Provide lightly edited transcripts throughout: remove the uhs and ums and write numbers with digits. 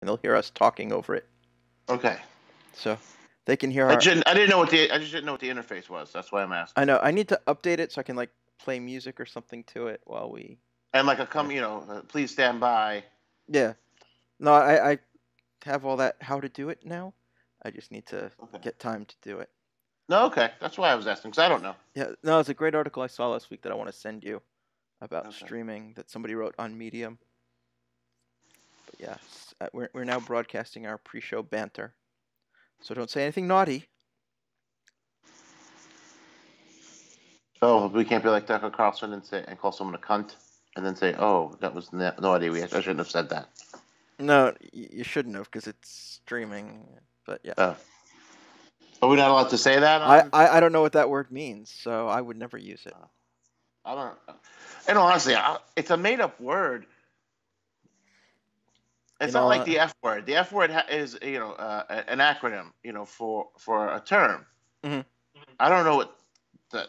and they'll hear us talking over it. Okay. So they can hear I just didn't know what the interface was. That's why I'm asking. I know. I need to update it so I can like play music or something to it while we. And like please stand by. Yeah. No, I have all that how to do it now. I just need to get time to do it. No, okay. That's why I was asking, because I don't know. Yeah, no, it's a great article I saw last week that I want to send you about streaming that somebody wrote on Medium. But yeah, we're now broadcasting our pre-show banter, so don't say anything naughty. Oh, we can't be like Tucker Carlson and call someone a cunt, and then say, "Oh, that was naughty. I shouldn't have said that." No, you shouldn't have, because it's streaming. But yeah. Are we not allowed to say that? I don't know what that word means, so I would never use it. I don't. And honestly, it's a made-up word. It's not like the F word. The F word is an acronym for a term. Mm-hmm. I don't know what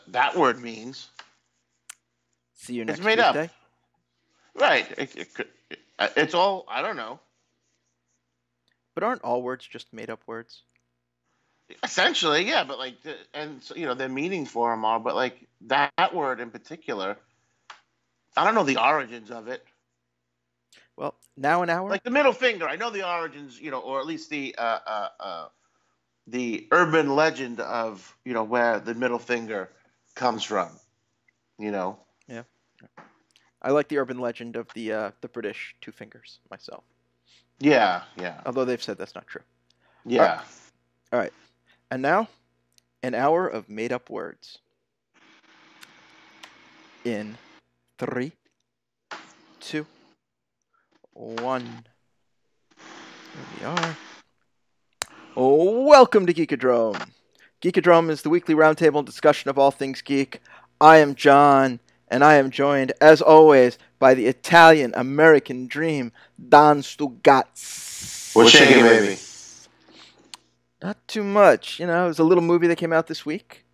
that word means. See you next Tuesday. Up. Right. It's all, I don't know. But aren't all words just made up words? Essentially, yeah. But their meanings for them are. But like that word in particular, I don't know the origins of it. Well, now an hour. Like the middle finger, I know the origins, or at least the urban legend of where the middle finger comes from. Yeah. I like the urban legend of the British two fingers myself. Yeah. Although they've said that's not true. Yeah. All right. And now, an hour of made-up words. In 3, 2, 1. Here we are. Welcome to Geekodrome. Geekodrome is the weekly roundtable discussion of all things geek. I am Jon, and I am joined, as always, by the Italian-American dream, Jon Stugots. What's shaking, baby? Not too much. It was a little movie that came out this week.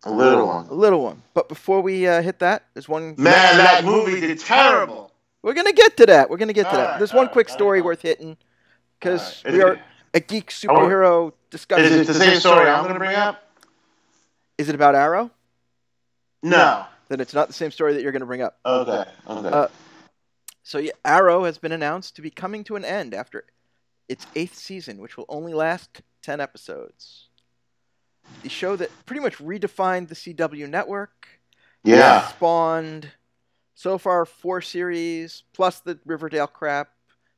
A little one. But before we hit that, there's one... Man, that movie did terrible. We're going to get to that. There's one quick story worth hitting, because we are a geek superhero discussion. Is it the same story I'm going to bring up? Is it about Arrow? No. Then it's not the same story that you're going to bring up. Okay. So Arrow has been announced to be coming to an end after its 8th season, which will only last 10 episodes. The show that pretty much redefined the CW network. Yeah. Spawned, so far, 4 series, plus the Riverdale crap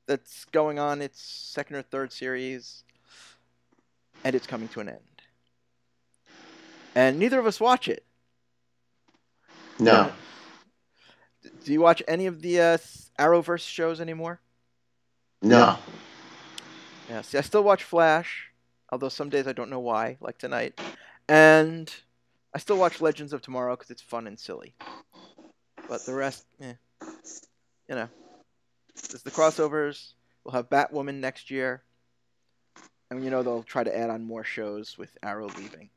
that's going on its 2nd or 3rd series. And it's coming to an end. And neither of us watch it. No. Do you watch any of the Arrowverse shows anymore? No. Yeah, see, I still watch Flash, although some days I don't know why, like tonight. And I still watch Legends of Tomorrow because it's fun and silly. But the rest, there's the crossovers. We'll have Batwoman next year. And they'll try to add on more shows with Arrow leaving.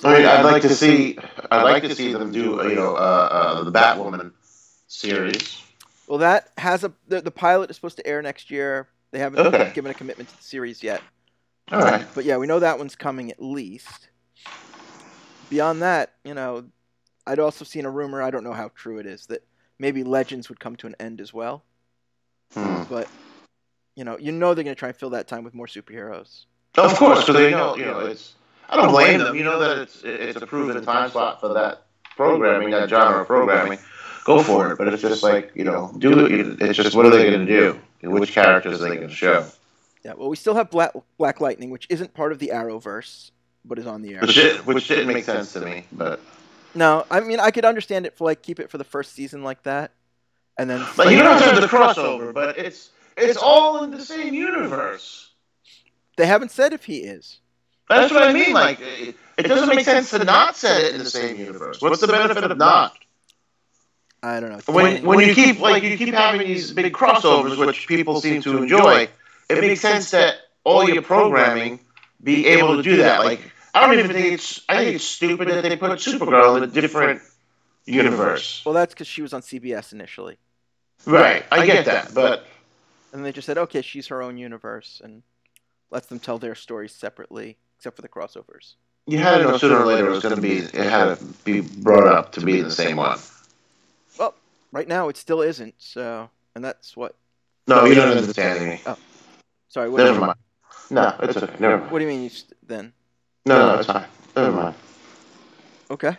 I mean, I'd like to see them do, the Batwoman series. Well, that has the pilot is supposed to air next year. They haven't given a commitment to the series yet. All right. But yeah, we know that one's coming at least. Beyond that, I'd also seen a rumor, I don't know how true it is, that maybe Legends would come to an end as well. But, they're going to try and fill that time with more superheroes. Of course, because they know, it's... I don't blame them. You know that it's a proven time slot for that programming, that genre of programming. Go for it. But it's just like, it's just what are they going to do? Which characters are they going to show? Yeah, well, we still have Black Lightning, which isn't part of the Arrowverse, but is on the air. Which didn't make sense to me, but... No, I mean, I could understand it for, keep it for the first season like that, and then... But you don't have the crossover, but it's all in the same universe. They haven't said if he is. That's what I mean. Like, it doesn't make sense to not set it in the same universe. What's the benefit of not? I don't know. When you keep having these big crossovers, which people seem to enjoy, it makes sense that all your programming be able to do that. Like, I don't even think I think it's stupid that they put Supergirl in a different universe. Well, that's because she was on CBS initially. Right, I get that, but And they just said, okay, she's her own universe, and lets them tell their stories separately, except for the crossovers. You had to know sooner or later it was going to be. It had to be brought up to be the same one. Well, right now it still isn't. So, and that's what. No, you don't understand me. Oh, sorry. What Never mind. No, it's okay. Never mind. What do you mean then? No, it's fine. Never mind. Okay.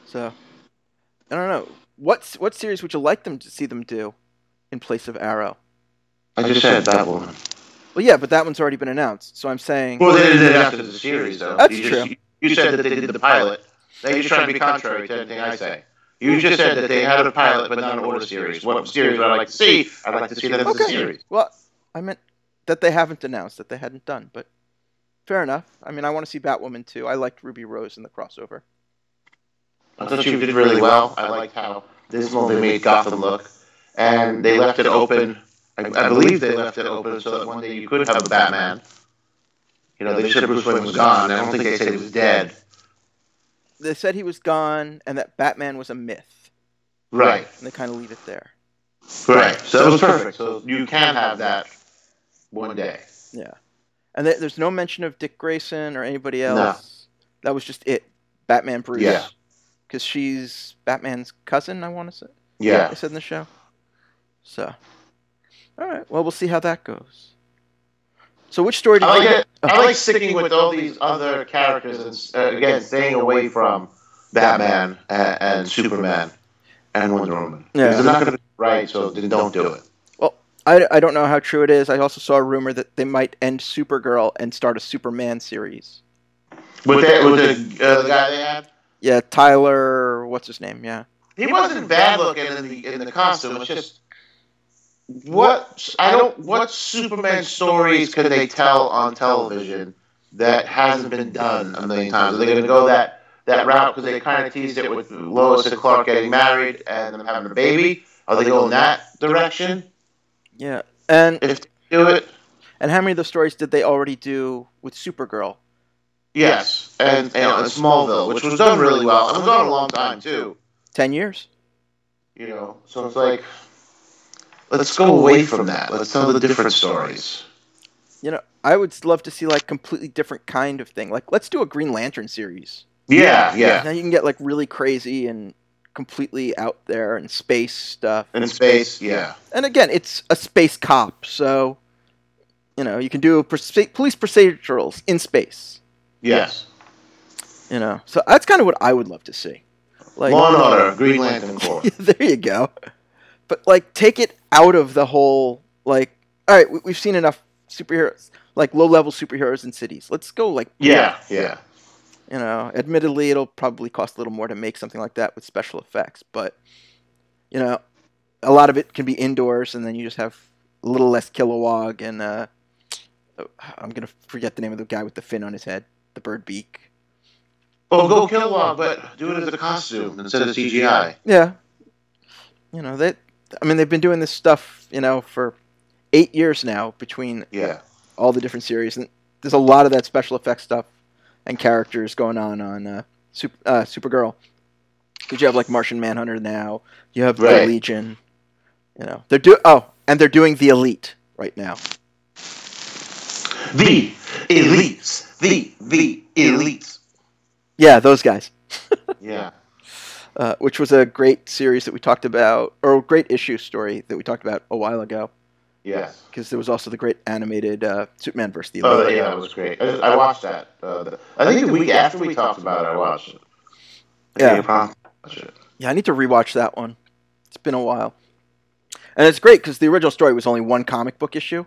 So, I don't know. What series would you like them to see them do in place of Arrow? I just said Batwoman. Well, yeah, but that one's already been announced. So I'm saying. Well, they did it after the series, though. That's true. You said that they did the pilot. Now you're just trying to be contrary to anything I say. You just said that they had a pilot, but not an order series. What series would I like to see? I'd like to see that as a series. Well, I meant that they haven't announced, that they hadn't done, but fair enough. I mean, I want to see Batwoman too. I liked Ruby Rose in the crossover. I thought she did really well. I liked how dismal they made Gotham look, and they left it open. I believe they left it open so that one day you could have a Batman. You know, they said Bruce Wayne was gone. I don't think they said he was dead. They said he was gone and that Batman was a myth. Right. And they kind of leave it there. Right. So it was perfect. So you can have that one day. Yeah. And there's no mention of Dick Grayson or anybody else. No. That was just it. Batman Bruce. Yeah. Because she's Batman's cousin, I want to say. Yeah. They said in the show. So. All right. Well, we'll see how that goes. So which story do you like? I like sticking with all these other characters and, again, staying away from Batman and Superman and Wonder Woman. Yeah. Because they're not going to be right, so then don't do it. Well, I don't know how true it is. I also saw a rumor that they might end Supergirl and start a Superman series. With the guy they had? Yeah, Tyler, what's his name? Yeah. He wasn't bad looking in the costume. It's just what Superman stories can they tell on television that hasn't been done a million times? Are they going to go that route because they kind of teased it with Lois and Clark getting married and them having a baby? Are they going that direction? Yeah, and if they do it. And how many of the stories did they already do with Supergirl? Yes, and Smallville, which was done really well. It was done a long time too. 10 years. You know, so it's like, let's go away from that. Let's tell the different stories. You know, I would love to see like completely different kind of thing. Like, let's do a Green Lantern series. Yeah, yeah. Now you can get like really crazy and completely out there and space stuff. In space, yeah. And again, it's a space cop, so you know you can do police procedurals in space. Yes. You know, so that's kind of what I would love to see. Like, Law and Order, Green Lantern Corps. There you go. But like, take it out of the whole like. All right, we've seen enough superheroes, like low-level superheroes in cities. Let's go like. Yeah. You know, admittedly, it'll probably cost a little more to make something like that with special effects, but you know, a lot of it can be indoors, and then you just have a little less Kilowog and I'm gonna forget the name of the guy with the fin on his head, the bird beak. Oh, go Kilowog, but do it as a costume instead of CGI. Yeah. You know, they've been doing this stuff, you know, for 8 years now between all the different series, and there's a lot of that special effects stuff and characters going on Supergirl. Because you have like Martian Manhunter now, you have the Legion. You know, they're doing the Elite right now. The Elites, the Elites. Yeah, those guys. Yeah. Which was a great series that we talked about, or a great issue story that we talked about a while ago. Yes. Because there was also the great animated Superman vs. the Elite. Oh, yeah, that was great. I watched that. I think the week after we talked about it, I watched it. Yeah, I need to rewatch that one. It's been a while. And it's great because the original story was only one comic book issue.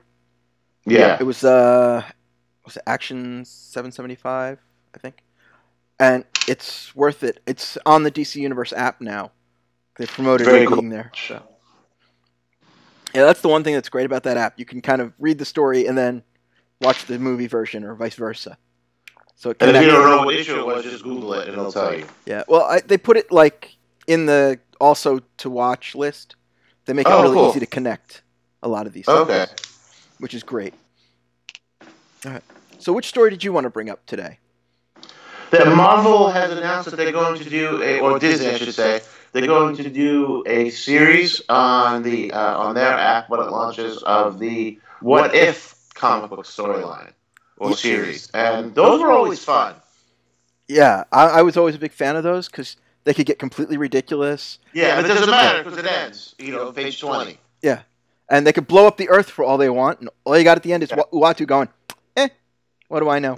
Yeah. It was it Action 775, I think. And it's worth it. It's on the DC Universe app now. They promoted it being there. So. Yeah, that's the one thing that's great about that app. You can kind of read the story and then watch the movie version or vice versa. So and if you don't know what issue it was, just Google it and it'll tell you. Yeah, well, they put it like in the also to watch list. They make it really easy to connect a lot of these things, which is great. All right. So which story did you want to bring up today? that Marvel has announced that they're going to do or Disney, I should say, they're going to do a series on their app when it launches of the What If comic book storyline or series, and those were always fun. Yeah, I was always a big fan of those because they could get completely ridiculous. Yeah, and it doesn't matter because it ends, page 20. Yeah, and they could blow up the Earth for all they want, and all you got at the end is Uatu going, what do I know?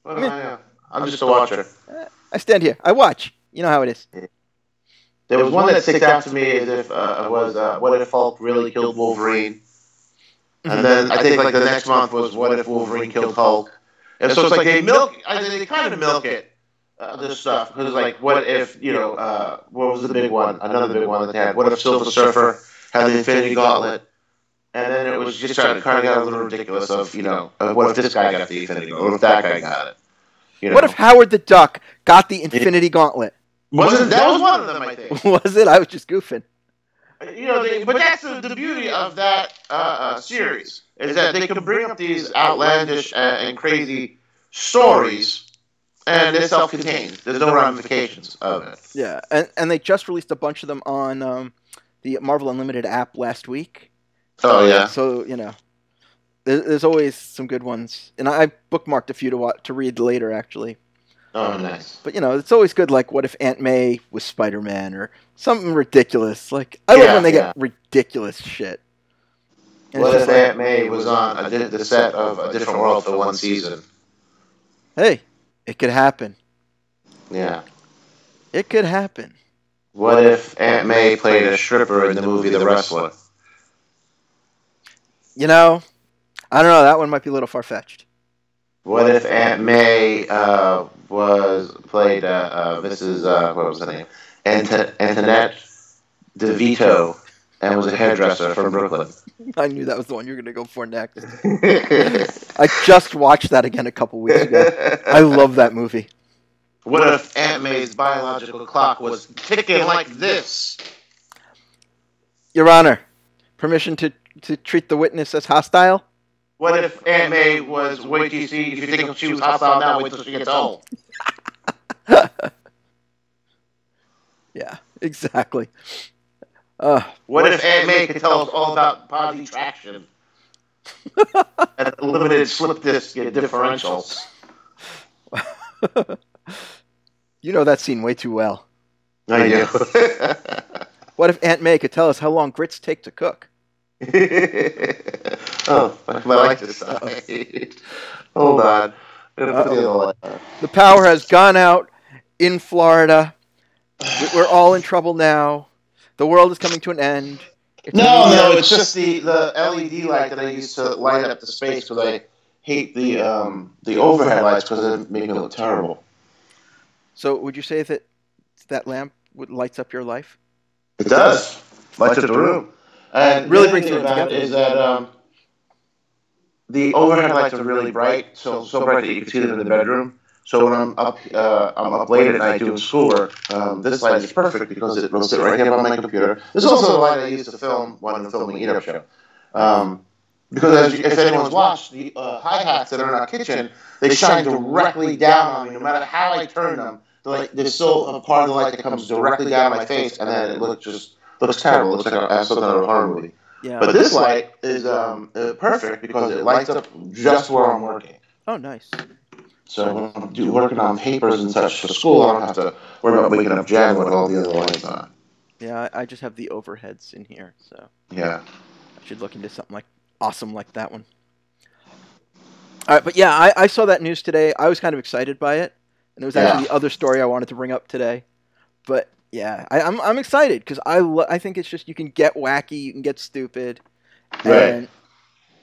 What do I know? I'm just a watcher. I stand here, I watch. You know how it is. There was one that sticks out to me as if what if Hulk really killed Wolverine? And then I think like the next month was what if Wolverine killed Hulk? And so it's like they kind of milk it. This stuff because like what if what was the big one? Another big one that they had. What if Silver Surfer had the Infinity Gauntlet? And then it was just kind of got a little ridiculous of what if this guy got the Infinity Gauntlet? What if that guy got it? What if Howard the Duck got the Infinity Gauntlet? That was one of them, I think. Was it? I was just goofing. But that's the beauty of that series is that they can bring up these outlandish and crazy stories. And they're self-contained. There's no ramifications of it. Yeah, and they just released a bunch of them on the Marvel Unlimited app last week. Oh, yeah. So, there's always some good ones. And I bookmarked a few to read later, actually. Oh, nice. But, it's always good, like, what if Aunt May was Spider-Man or something ridiculous. Like, I love when they get ridiculous shit. And what if Aunt May was on the set of A Different World for one season? Hey. It could happen. Yeah. It could happen. What if Aunt May played a stripper in the movie The Wrestler? I don't know. That one might be a little far-fetched. What if Aunt May played Mrs. What was her name? Antoinette DeVito and was a hairdresser from Brooklyn? I knew that was the one you were going to go for next. I just watched that again a couple weeks ago. I love that movie. What if Aunt May's biological clock was ticking like this? Your Honor, permission to treat the witness as hostile? What if Aunt May was, wait till you see, if you think she was hostile now, wait till she gets home? Yeah, exactly. What if Aunt May could tell us all about body traction? And limited slip disc differentials. You know that scene way too well. I do. What if Aunt May could tell us how long grits take to cook? Oh, I like this side. Hold on. The power has gone out in Florida. We're all in trouble now. The world is coming to an end. No, it's just the LED light that I use to light up the space because I hate the overhead lights because they make me look terrible. So would you say that lamp lights up your life? It does. Lights up the room. And really brings you together. Is that the overhead lights are really bright, so bright that you can see them in the bedroom. So when I'm up late at night doing schoolwork, this light is perfect because it will sit right here on my computer. This is also the light I use to film when I'm filming the Eat-Up Show. Because if anyone's watched the hi-hats that are in our kitchen, they shine directly down on me. No matter how I turn them, there's still a part of the light that comes directly down my face, and then it looks terrible. It looks like something out of a horror movie. Yeah. But this light is perfect because it lights up just where I'm working. Oh, nice. So when I'm working on papers and such for school, I don't have to worry about waking up Jen with all the other lights on. Yeah, I just have the overheads in here, so yeah, I should look into something awesome like that one. All right, but yeah, I saw that news today. I was kind of excited by it, and it was actually the other story I wanted to bring up today. But yeah, I'm excited because I think it's just you can get wacky, you can get stupid, and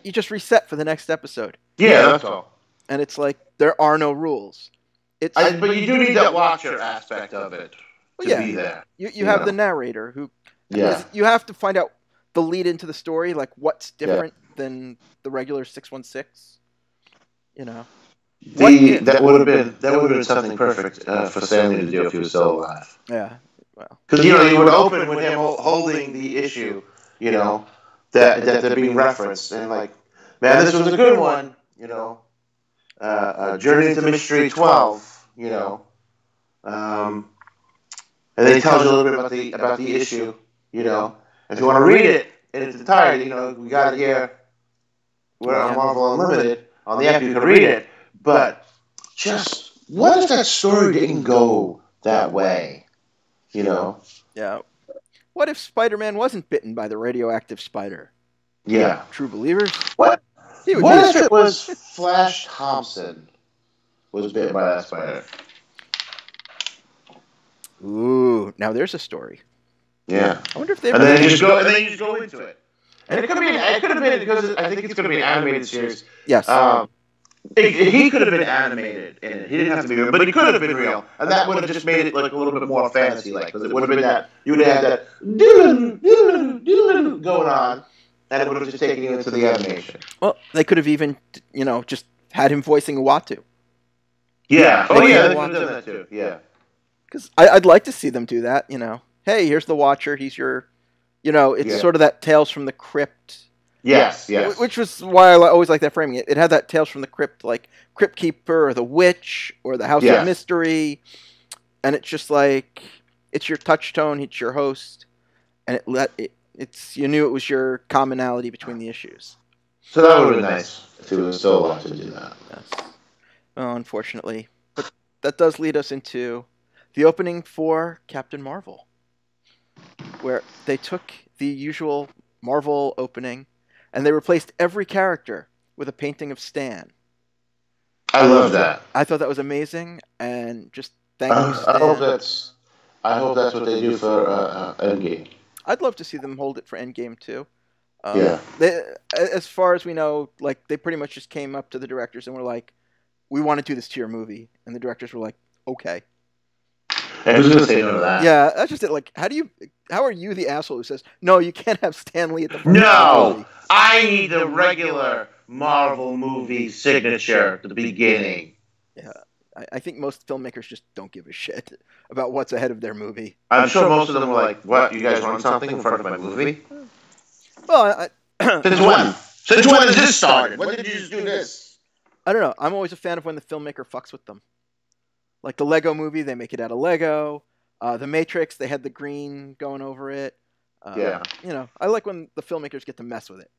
you just reset for the next episode. Yeah, that's all. And it's like there are no rules. But you do need that watcher aspect of it to be there. You have the narrator who. Yeah. You have to find out the lead into the story, like what's different than the regular 616. That would have been something perfect for Stanley to do if he was still alive. Yeah. Well. Because you would open with him holding the issue, that they're being referenced, and like, man, this was a good one, Journey into Mystery 12, you know, and then he tells you a little bit about the issue, you know. If you want to read it in its entirety, you know, we got it here. We're on Marvel Unlimited on the app. You can read it, but just what if that story didn't go that way? You know? Yeah. What if Spider-Man wasn't bitten by the radioactive spider? Yeah. True believers? What? He would What if it was Flash Thompson was bitten by that spider? Ooh, now there's a story. Yeah. I wonder if they. And then you just go into it. And it could have been because I think it's going to be an animated series. Yes. He could have been animated in it. He didn't have to be real, but he could have been real, and that would have just made it like a little bit more fantasy-like, because it would have been that you would have had that going on, and it would have just taken you into the animation. Well, they could have even, just had him voicing Uatu. Yeah. Oh yeah, they could have done that too. Yeah. Because I'd like to see them do that. Hey, here's the Watcher. He's your, it's sort of that Tales from the Crypt. Yes. Which was why I always like that framing. It had that Tales from the Crypt, like Crypt Keeper or the Witch or the House of Mystery, and it's just like it's your touchstone, it's your host, and you knew it was your commonality between the issues. So that would have been nice if he was still allowed to do that. Yes. Well, unfortunately, but that does lead us into the opening for Captain Marvel, where they took the usual Marvel opening and they replaced every character with a painting of Stan. I love that. I thought that was amazing, and just thank you, Stan. I hope that's what they do for Endgame. I'd love to see them hold it for Endgame too. Yeah. As far as we know, like they pretty much just came up to the directors and were like, "We want to do this to your movie," and the directors were like, "Okay." And who's gonna say no to that? Yeah, that's just it. Like, how are you the asshole who says no? You can't have Stan Lee at the front. No, I need the regular Marvel movie signature at the beginning. Yeah, I think most filmmakers just don't give a shit about what's ahead of their movie. I'm sure most of them were like, "What? You guys run something in front of my movie?" Well, since when? Since when has this started? When did you just do this? I don't know. I'm always a fan of when the filmmaker fucks with them. Like the Lego movie, they make it out of Lego. The Matrix, they had the green going over it. Yeah. I like when the filmmakers get to mess with it.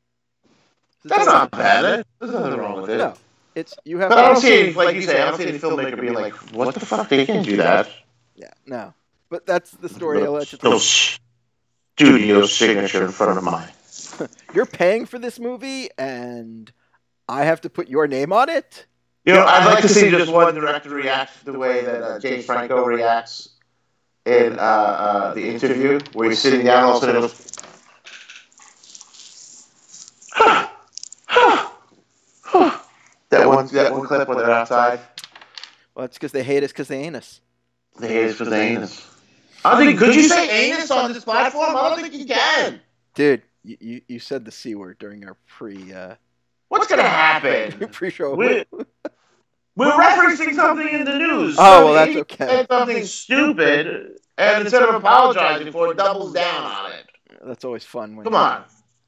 That's not bad. There's nothing wrong with it. No. You have. But I don't see any, like you say, I don't see any filmmaker being like, "What the fuck? They can't do that." Yeah, no. But that's the story. No studio signature in front of mine. You're paying for this movie, and I have to put your name on it? I'd like to see just one director react the way that James Franco reacts in the interview, where he's sitting down, all of a sudden goes, that one clip where they're outside. Well, it's because they hate us because they ain't us. They hate us because they ain't us. Could you say anus on this platform? I don't think you can. Dude, you said the C word during our What's going to happen? Pre-show. We're referencing something in the news. Oh, well, that's okay. Said something stupid, and instead of apologizing for it, doubles down on it. That's always fun when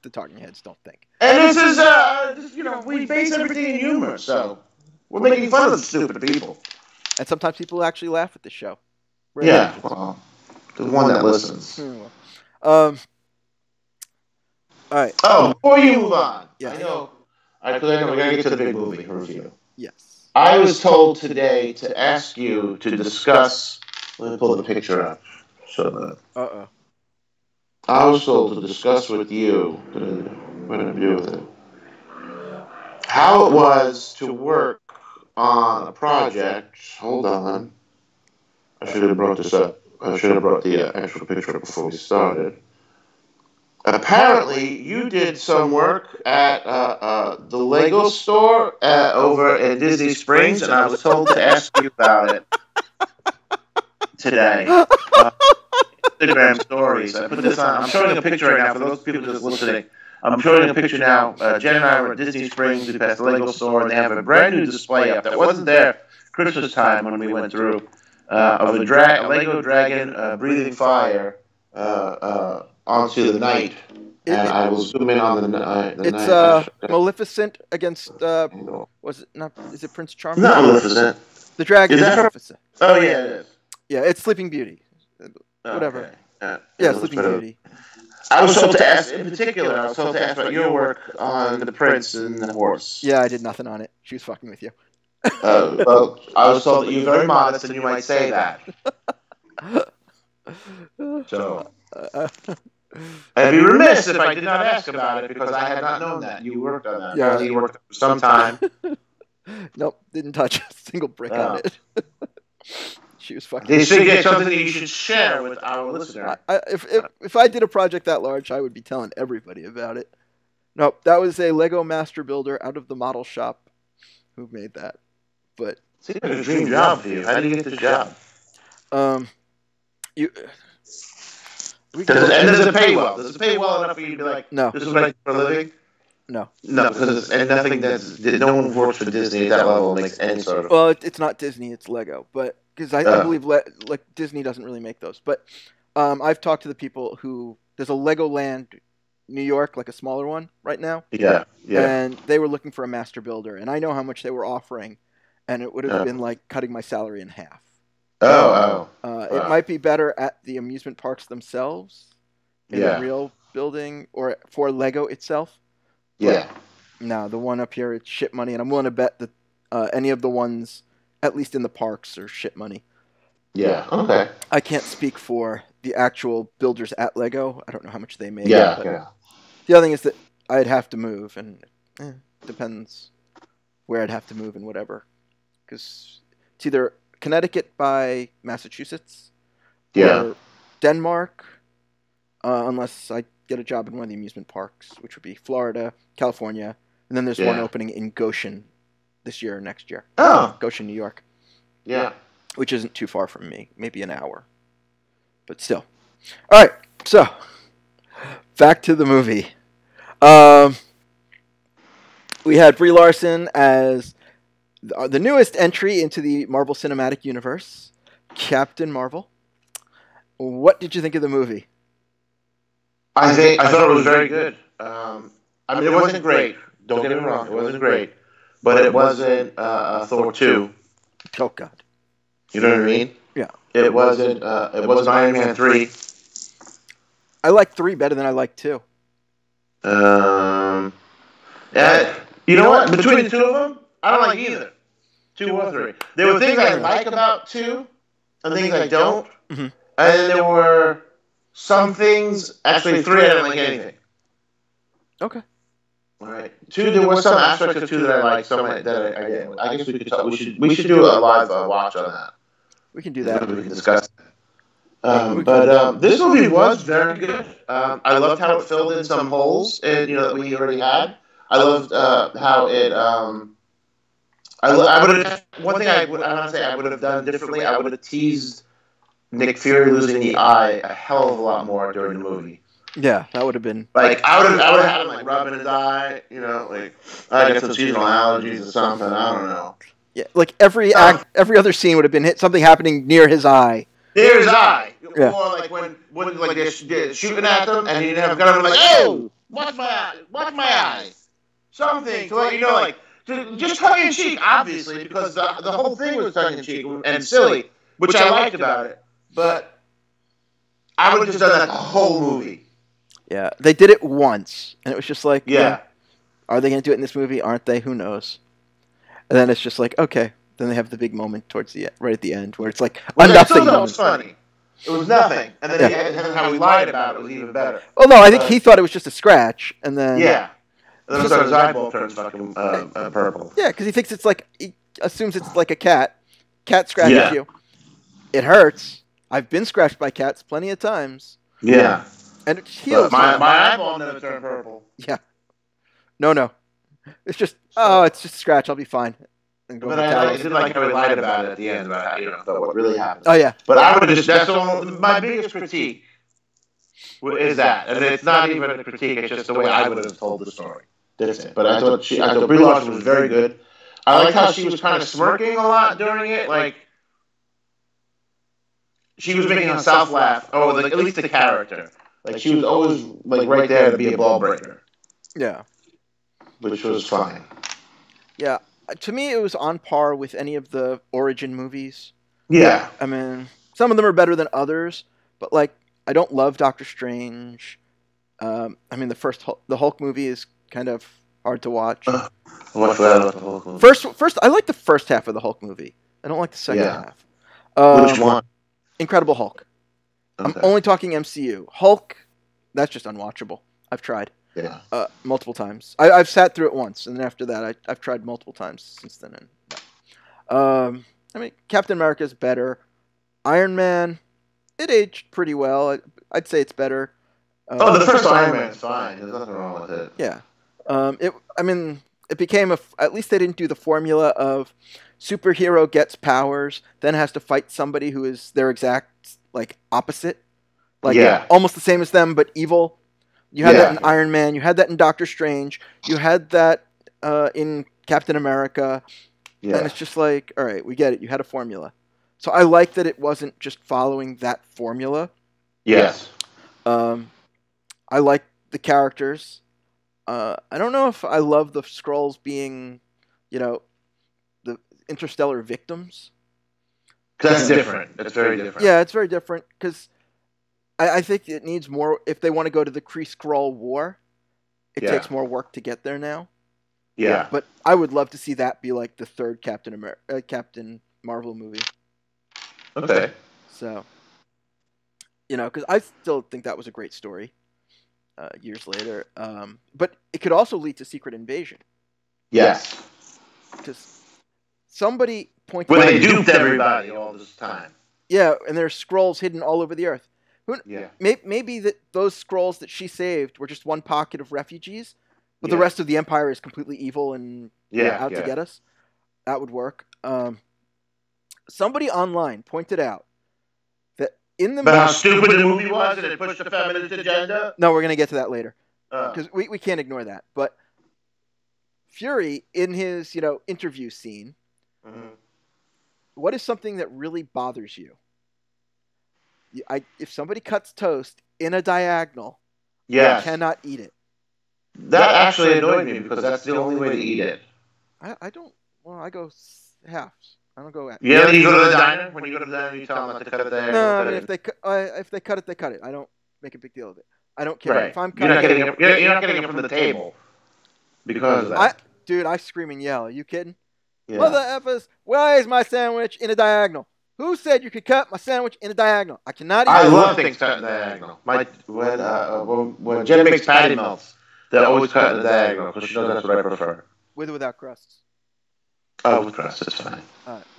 the talking heads don't think. And this is, we base everything in humor, so we're making fun of stupid people. And sometimes people actually laugh at the show. Really? Yeah, well, the one that listens. All right. Oh, before you move on, yeah. I know we're going to get to the big movie review. Yes. I was told today to ask you to discuss. Let me pull the picture up. I was told to discuss with you, how it was to work on a project. Hold on. I should have brought this up. I should have brought the actual picture up before we started. Apparently, you did some work at the Lego store over in Disney Springs, and I was told to ask you about it today. Instagram stories. I put this on. I'm showing a picture right now for those people just listening. I'm showing a picture now. Jen and I were at Disney Springs. We passed the Lego store, and they have a brand new display up that wasn't there Christmas time when we went through of a Lego dragon breathing fire onto the night. And I will zoom in on the night. It's Maleficent against was it not? Is it Prince Charming? Not Maleficent. The dragon Is is that her? Maleficent. Oh yeah, it is. Yeah, it's Sleeping Beauty. Oh, Whatever. okay. Yeah, Sleeping Beauty. I was told to ask, in particular, I was told to ask about your work on The Prince and the Horse. Yeah, I did nothing on it. She was fucking with you. Well, I was told that you're very modest and you might say that. So, I'd be remiss if I did not ask about it because I had not known that you worked on that. Yeah. Apparently, you worked for some time. Nope, didn't touch a single brick on it. She was fucking. They should get something that you should share with our listener. If I did a project that large, I would be telling everybody about it. Nope, that was a Lego Master Builder out of the model shop who made that. But seems like a dream job for you. How did you get this job? Does it pay well? Does it pay well enough for you to be like, no, this is what I do for a living? No, because nothing no one works for Disney at that level makes any sort of. Well, it's not Disney; it's Lego, but because I believe like Disney doesn't really make those. But I've talked to the people who there's a Legoland New York, like a smaller one right now. Yeah. And they were looking for a master builder, and I know how much they were offering, and it would have been like cutting my salary in half. Wow. It might be better at the amusement parks themselves, in a real building, or for Lego itself. Yeah. No, the one up here, it's shit money, and I'm willing to bet that any of the ones, at least in the parks, are shit money. Yeah, okay. I can't speak for the actual builders at Lego. I don't know how much they make. Yeah. The other thing is that I'd have to move, and depends where I'd have to move and whatever. Because it's either Connecticut by Massachusetts or Denmark, unless I get a job in one of the amusement parks, which would be Florida, California, and then there's one opening in Goshen this year or next year. Goshen, New York. Yeah. Which isn't too far from me, maybe an hour. But still. All right, so back to the movie. We had Brie Larson as the newest entry into the Marvel Cinematic Universe, Captain Marvel. What did you think of the movie? I thought it was very good. I mean, it wasn't great. Don't get me wrong, it wasn't great, but it wasn't Thor 2. Oh God. You know what I mean? Yeah. It wasn't Iron Man 3. I like 3 better than I like 2. Yeah. You know what? Between the two of them, I don't like either. 2 or 3. There were things I like about 2, and things I don't. Mm-hmm. And then there were some things. Actually, 3 I didn't like anything. Okay. All right. 2, there were some aspects of 2 that I liked. Some that I didn't. I guess we could talk. We should do a live watch on that. We can do that. We can discuss that. But this movie was very good. I loved how it filled in some holes, that we already had. I loved how it. I would have one thing I want to say I would have done differently. I would have teased Nick Fury losing the eye a hell of a lot more during the movie. Yeah, that would have been like I would have had him like rubbing his eye, like I got some seasonal allergies or something. I don't know. Yeah, like every other scene would have been something happening near his eye. Near his eye. Yeah. Or like when like they're shooting at them and he didn't have a gun, I'm like, oh, watch my eye. Something to let you know, like just tongue in cheek, obviously, because the whole thing was tongue in cheek and silly, which I liked about it. But I would have just done that the whole movie. Yeah, they did it once, and it was just like, yeah. Are they going to do it in this movie? Aren't they? Who knows? And then it's just like, okay. Then they have the big moment towards right at the end, where it's like a nothing moment. It was funny. It was nothing, and then how he lied about it was even better. Oh no, I think he thought it was just a scratch, and then and then his eyeball turns fucking purple. Yeah, because he thinks he assumes it's like a cat. Cat scratches you. It hurts. I've been scratched by cats plenty of times. Yeah. And it heals. My eyeball never turned purple. Yeah. No. It's just a scratch. I'll be fine. But I did like how he lied about it at the end about about what really happened. Oh yeah. But I would have that's my biggest critique is that, and it's not even a critique. It's just the way I would have told the story. That's it. But I thought Brie Larson was very good. I liked how she was kind of smirking a lot during it, like she was making herself laugh. Oh, like at least the character. Like she was always like right there to be a ball breaker. Yeah. Which was fine. Yeah. to me, it was on par with any of the origin movies. Yeah. I mean, some of them are better than others, but like, I don't love Doctor Strange. I mean, the Hulk movie is kind of hard to watch. What's that about the whole movie? First, I like the first half of the Hulk movie. I don't like the second Yeah. half. Which one? Incredible Hulk. I'm Okay. only talking MCU. Hulk, that's just unwatchable. I've tried Yeah. multiple times. I've sat through it once, and then after that, I've tried multiple times since then. And no. I mean, Captain America's better. Iron Man, it aged pretty well. I'd say it's better. Oh, the first Iron Man's fine. There's nothing wrong with it. Yeah. I mean, it became at least they didn't do the formula of superhero gets powers, then has to fight somebody who is their exact like opposite, like almost the same as them but evil. You had that in Iron Man. You had that in Doctor Strange. You had that in Captain America. Yeah. And it's just like, all right, we get it. You had a formula. So I like that it wasn't just following that formula. Yes. I like the characters. I don't know if I love the Skrulls being, the interstellar victims. That's different. That's very different. Yeah, it's very different because I think it needs more. If they want to go to the Kree-Skrull War, it takes more work to get there now. Yeah. But I would love to see that be like the third Captain Marvel movie. Okay. So, because I still think that was a great story. Years later, but it could also lead to Secret Invasion. Yes. Because somebody pointed where out they duped everybody all this time. Yeah, and there's Skrulls hidden all over the earth. Yeah. Maybe that those Skrulls that she saved were just one pocket of refugees, but the rest of the Empire is completely evil and out to get us. That would work. Somebody online pointed out that in the but how stupid the movie was and it pushed the feminist agenda? No, we're going to get to that later. Because we can't ignore that. But Fury, in his interview scene, what is something that really bothers you? If somebody cuts toast in a diagonal, you cannot eat it. That actually annoyed me because that's the only way to eat it. I don't. Well, I go halves. I don't go. You go to the diner? When you go to the diner, you tell them not to cut it there. No, I mean if they cut it, they cut it. I don't make a big deal of it. I don't care if I'm cutting. You're not getting it from the table because of that. Dude, I scream and yell. Are you kidding? Yeah. Mother effers! Why is my sandwich in a diagonal? Who said you could cut my sandwich in a diagonal? I cannot eat it. I love things cut in diagonal. When Jen makes patty melts, they always cut in the diagonal because she knows that's what I prefer. With or without crusts? Oh, with crust, it's fine.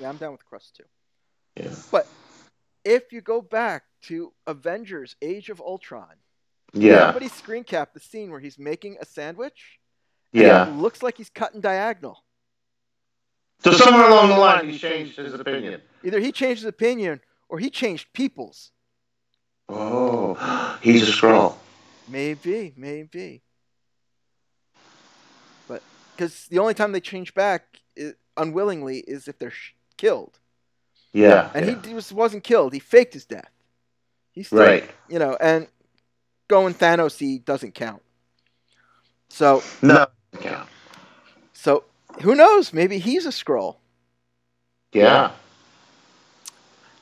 Yeah, I'm down with crust too. Yeah. But if you go back to Avengers: Age of Ultron, somebody screen capped the scene where he's making a sandwich. And it looks like he's cutting diagonal. So somewhere along the line, he changed his opinion. Either he changed his opinion or he changed people's. Oh, he's a Skrull. Maybe. But because the only time they change back unwillingly is if they're killed. Yeah. And he wasn't killed. He faked his death. He's still, and going Thanos-y doesn't count. So no. Yeah. So who knows? Maybe he's a Skrull. Yeah.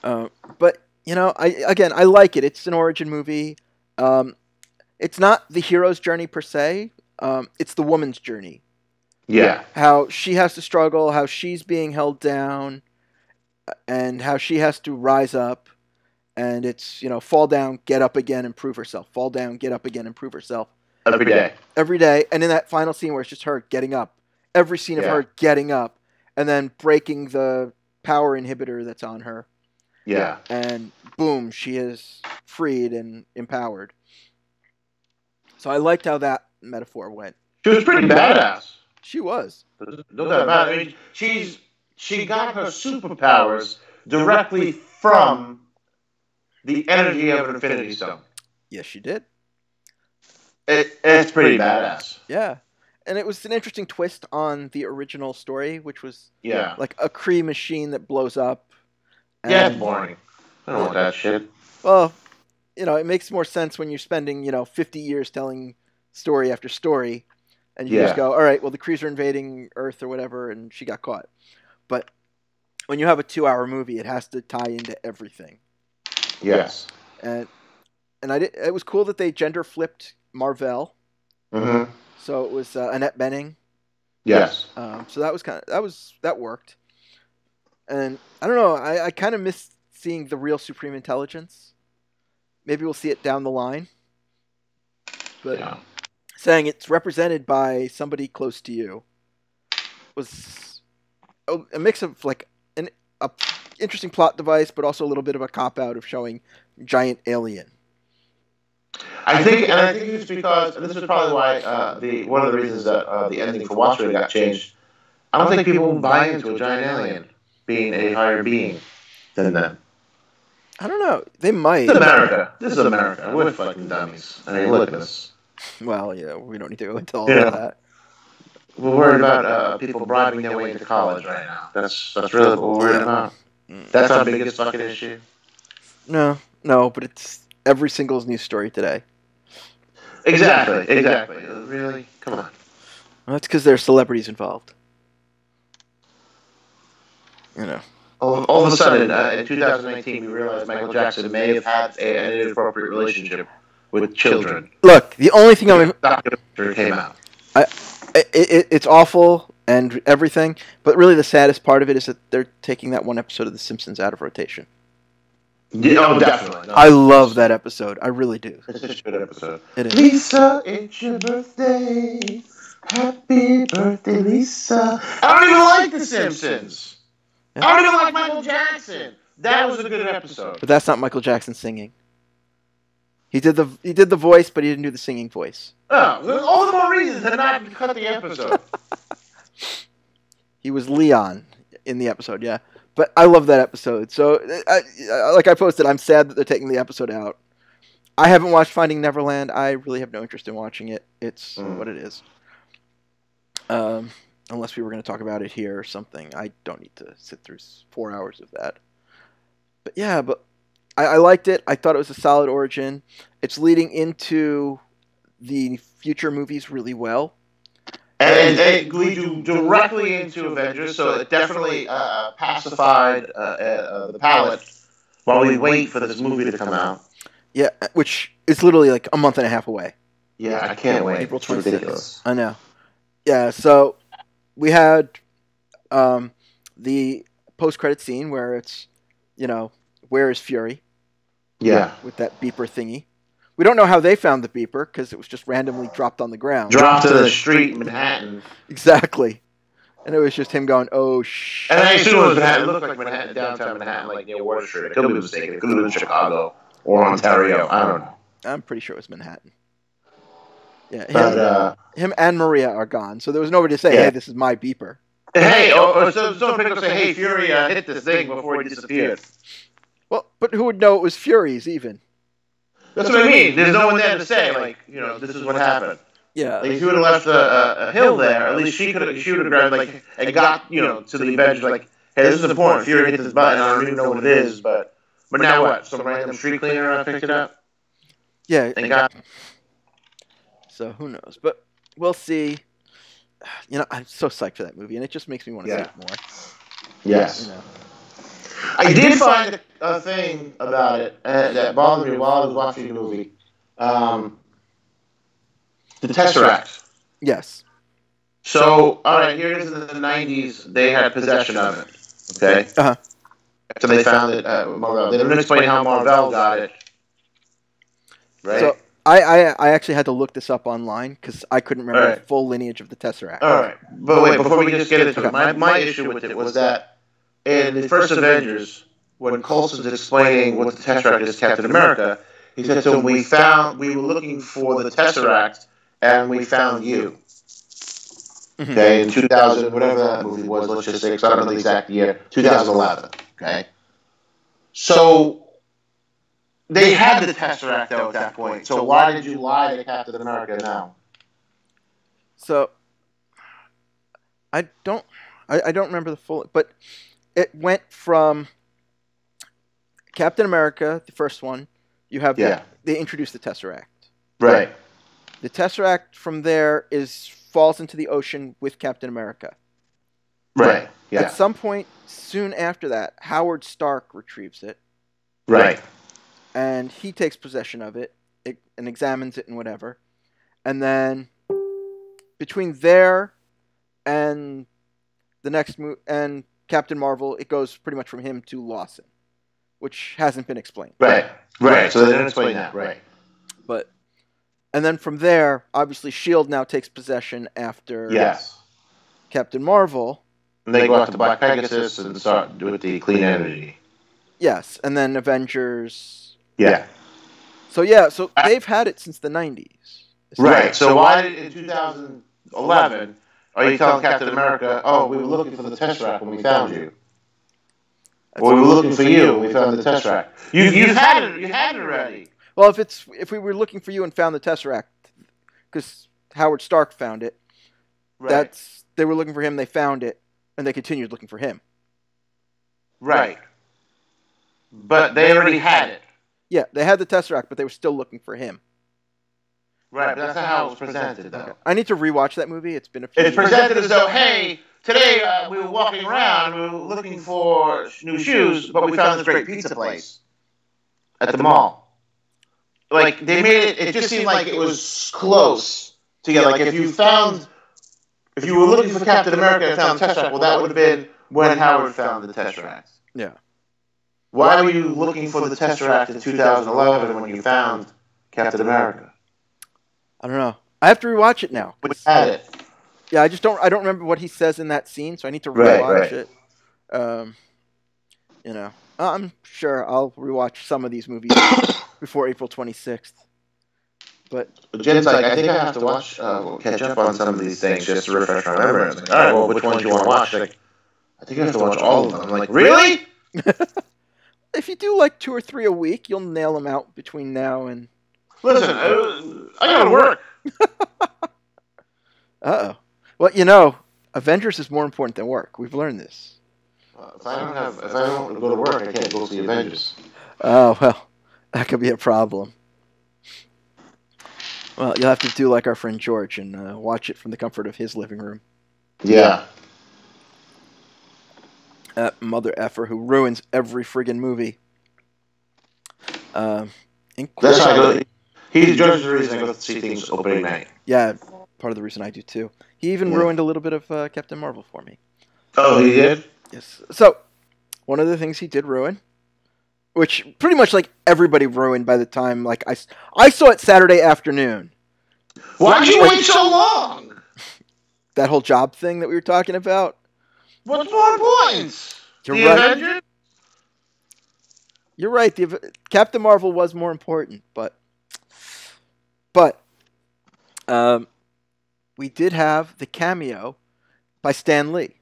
But I like it. It's an origin movie. It's not the hero's journey per se. It's the woman's journey. Yeah. How she has to struggle, how she's being held down, and how she has to rise up. And it's, fall down, get up again, and prove herself. Fall down, get up again, and prove herself. Every day. Every day. And in that final scene where it's just her getting up. Every scene of her getting up. And then breaking the power inhibitor that's on her. Yeah. And boom, she is freed and empowered. So I liked how that metaphor went. She was pretty badass. She was. No doubt about it. I mean, she got her superpowers directly from the energy of an Infinity Stone. Yes, she did. It's pretty badass. Yeah. And it was an interesting twist on the original story, which was like a Kree machine that blows up. It's boring. I don't want that shit. Well, it makes more sense when you're spending, 50 years telling story after story. and you just go, all right, well, the Krees are invading Earth or whatever, and she got caught. But when you have a 2-hour movie, it has to tie into everything. Yes. And it was cool that they gender flipped Marvel. Mm-hmm. So it was Annette Bening. Yes. So that worked. And I don't know, I kind of miss seeing the real Supreme Intelligence. Maybe we'll see it down the line. But saying it's represented by somebody close to you was a mix of like an interesting plot device, but also a little bit of a cop out of showing giant alien. I think it's because, and this is probably why one of the reasons that the ending for Watchmen got changed. I don't think people will buy into a giant alien being a higher being than them. I don't know. They might. This is America. This is America. We're fucking dummies. I mean, look at us. Well, yeah, we don't need to go into all of that. We're worried about people bribing their way into college right now. That's really what we're worried about. That's our biggest fucking issue. No, but it's every single news story today. Exactly. Really? Come on. Well, that's because there's celebrities involved. You know. All of a sudden, in 2019, we realized Michael Jackson may have had an inappropriate relationship with children. Look, the only thing documentary came out. It's awful and everything, but really the saddest part of it is that they're taking that one episode of The Simpsons out of rotation. Yeah, definitely. No, I love that episode. I really do. It's such a good episode. It is. Lisa, it's your birthday. Happy birthday, Lisa. I don't even like The Simpsons. Yeah. I don't even like Michael Jackson. That was a good episode. But that's not Michael Jackson singing. He did the voice, but he didn't do the singing voice. Oh, there's all the more reasons to not cut the episode. He was Leon in the episode, yeah. But I love that episode. So, like I posted, I'm sad that they're taking the episode out. I haven't watched Finding Neverland. I really have no interest in watching it. It's what it is. Unless we were going to talk about it here or something. I don't need to sit through 4 hours of that. But yeah, I liked it. I thought it was a solid origin. It's leading into the future movies really well. And it leads you directly into Avengers, so it definitely pacified the palate while we wait for this movie to come out. Yeah, which is literally like a month and a half away. Yeah, I can't wait. April 26th. It's ridiculous. I know. Yeah, so we had the post-credit scene where it's, where is Fury? Yeah. With that beeper thingy. We don't know how they found the beeper because it was just randomly dropped on the ground. Dropped to the street in Manhattan. Exactly. And it was just him going, oh, shit. And I assume it was Manhattan. It looked like Manhattan, downtown Manhattan, like near Water Street. It could be mistaken. It could have been Chicago or Ontario. I don't know. I'm pretty sure it was Manhattan. Yeah, him and Maria are gone. So there was nobody to say, hey, this is my beeper. Hey, so someone picked up and say, hey, Fury hit this thing before he disappeared. Well, but who would know it was Fury's even? That's what I mean. There's no one there to say, like, this is what happened. Yeah. Like, if you would have left a hill there, at least she would have grabbed, like, and got, to the Avengers, like, hey, this is important. Fury hit this button. I don't even know what it is, but now what? Some random street cleaner picked it up? Yeah. Thank God. So who knows? But we'll see. I'm so psyched for that movie, and it just makes me want to see it more. Yes. I did find a thing about it that bothered me while I was watching the movie. The Tesseract. Yes. So, all right, here it is in the 90s. They had possession of it. Okay? Uh-huh. So they found it at Marvel. They didn't explain how Marvel got it. Right? So I actually had to look this up online because I couldn't remember the full lineage of the Tesseract. All right. But wait, before we just get into it, my issue with it was that in the first Avengers, when Coulson's explaining what the Tesseract is to Captain America, he said to him, we were looking for the Tesseract, and we found you. Okay, in 2000, whatever that movie was, let's just say, because I don't know the exact year, 2011. Okay? So, they had the Tesseract, though, at that point. So why did you lie to Captain America now? So, I don't remember the full, but it went from Captain America, the first one. You have they introduced the Tesseract, right? The Tesseract from there falls into the ocean with Captain America. Right. Yeah. At some point soon after that, Howard Stark retrieves it. Right. And he takes possession of it and examines it and whatever. And then between there and the next and Captain Marvel, it goes pretty much from him to Lawson, which hasn't been explained. Right. Right. So they didn't explain that. Right. And then from there, obviously, S.H.I.E.L.D. now takes possession after Captain Marvel. And they go out to Black Pegasus and start with the clean energy. Yes, and then Avengers. Yeah. So they've had it since the 90s. Right. So why did in 2011 are you telling Captain America, "Oh, we were looking for the Tesseract when we found you"? Or we were looking for you when we found the Tesseract. You had it. You had it already. Well, if we were looking for you and found the Tesseract, because Howard Stark found it, they were looking for him. They found it, and they continued looking for him. Right. But they already had it. Yeah, they had the Tesseract, but they were still looking for him. Right, but that's not how it was presented, though. Okay. I need to rewatch that movie. It's been a few years. It's presented as though, hey, today we were walking around, we were looking for new shoes, but we found this great pizza place at the mall. Like, they made it just seemed like it was close together. Like, if you were looking for Captain America and found the Tesseract, well, that would have been when Howard found the Tesseract. Yeah. Why were you looking for the Tesseract in 2011 when you found Captain America? I don't know. I have to rewatch it now. We had it. Yeah, I don't remember what he says in that scene, so I need to rewatch it. I'm sure I'll rewatch some of these movies before April 26th. But Jen's like, I think I have to watch, catch up on some of these things just to refresh my memory. I was like, all right, well, which ones do you want to watch? Like, I think I have to watch all of them. I'm like, really? If you do like 2 or 3 a week, you'll nail them out between now and... Listen, I gotta work. Uh-oh. Well, Avengers is more important than work. We've learned this. If I don't go to work, I can't go see Avengers. Oh, well, that could be a problem. Well, you'll have to do like our friend George and watch it from the comfort of his living room. Yeah. That mother effer who ruins every friggin' movie. That's how I go. He's George's the reason I go to see things opening night. Yeah, part of the reason I do too. He even ruined a little bit of Captain Marvel for me. Oh, he did? Yes. So, one of the things he did ruin, which pretty much like everybody ruined by the time like I saw it Saturday afternoon. Why'd you wait so long? That whole job thing that we were talking about. What's more important? You're the right. Avengers? You're right. Captain Marvel was more important, but we did have the cameo by Stan Lee,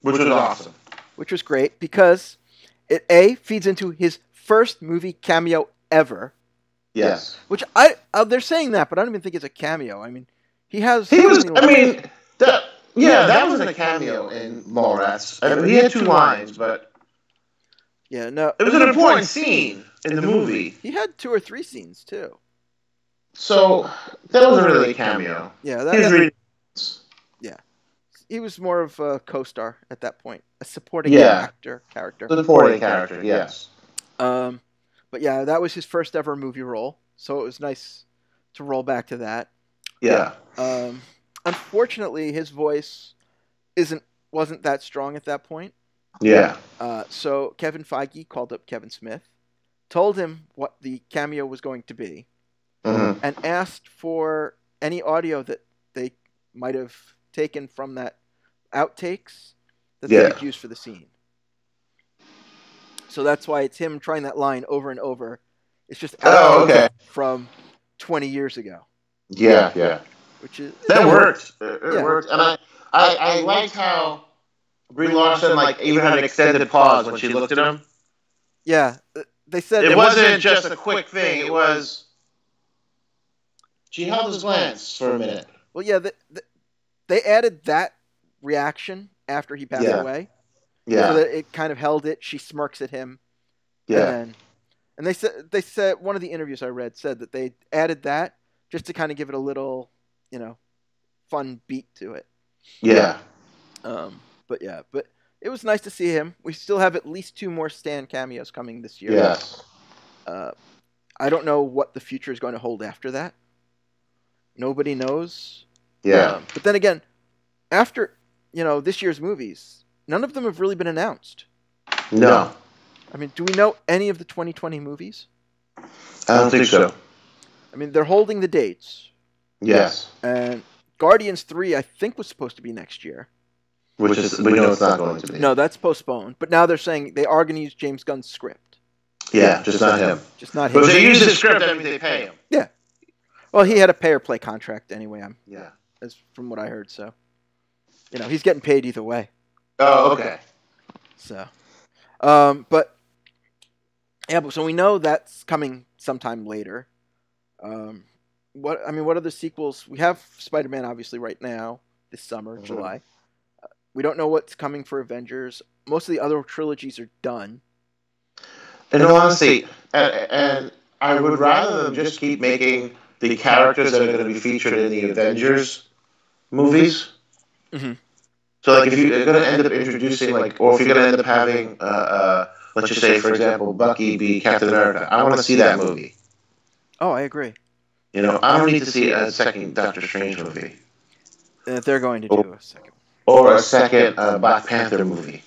which was awesome. Which was great because it feeds into his first movie cameo ever. Yes. Which they're saying that, but I don't even think it's a cameo. I mean, that wasn't a cameo in Mallrats. I mean, he had 2 lines, but yeah, no, it was an important scene in the movie. He had 2 or 3 scenes too. So that wasn't really a cameo. Yeah, he was more of a co-star at that point, a supporting character. Supporting character, yes. But yeah, that was his first ever movie role, so it was nice to roll back to that. Yeah. Unfortunately, his voice wasn't that strong at that point. Yeah. So Kevin Feige called up Kevin Smith, told him what the cameo was going to be, and asked for any audio that they might have taken from that outtakes that they could use for the scene. So that's why it's him trying that line over and over. It's just from 20 years ago. Yeah. Which is that worked. It worked, and I liked how Brie Larson even had an extended pause when she looked at him. Yeah, they said it wasn't just a quick thing. It was she held his glance for a minute. Well, yeah, they added that reaction after he passed away. Yeah, so that it kind of held it. She smirks at him. Yeah, and they said one of the interviews I read said that they added that just to kind of give it a little, you know, fun beat to it. Yeah. But yeah, but it was nice to see him. We still have at least 2 more Stan cameos coming this year. Yes. I don't know what the future is going to hold after that. Nobody knows. Yeah. But then again, after this year's movies, none of them have really been announced. No. I mean, do we know any of the 2020 movies? I don't think so. I mean, they're holding the dates. Yes. And Guardians 3, I think, was supposed to be next year. Which is, we know it's not going to be. No, that's postponed. But now they're saying they are going to use James Gunn's script. Yeah, just not him. Just not him. But if they use his script, that means they pay him. Yeah. Well, he had a pay-or-play contract anyway. Yeah. As from what I heard, so he's getting paid either way. Oh, okay. So, but so we know that's coming sometime later. What other sequels? We have Spider-Man obviously right now this summer, July. We don't know what's coming for Avengers. Most of the other trilogies are done. In all honesty, and I would rather them just keep making the characters that are going to be featured in the Avengers movies. Mm-hmm. So, like, if you're going to end up introducing, like, or if you're going to end up having, let's just say, for example, Bucky be Captain America, I want to see that movie. Oh, I agree. I don't need to see a second Doctor Strange movie. They're going to do a second. Or a second Black Panther movie.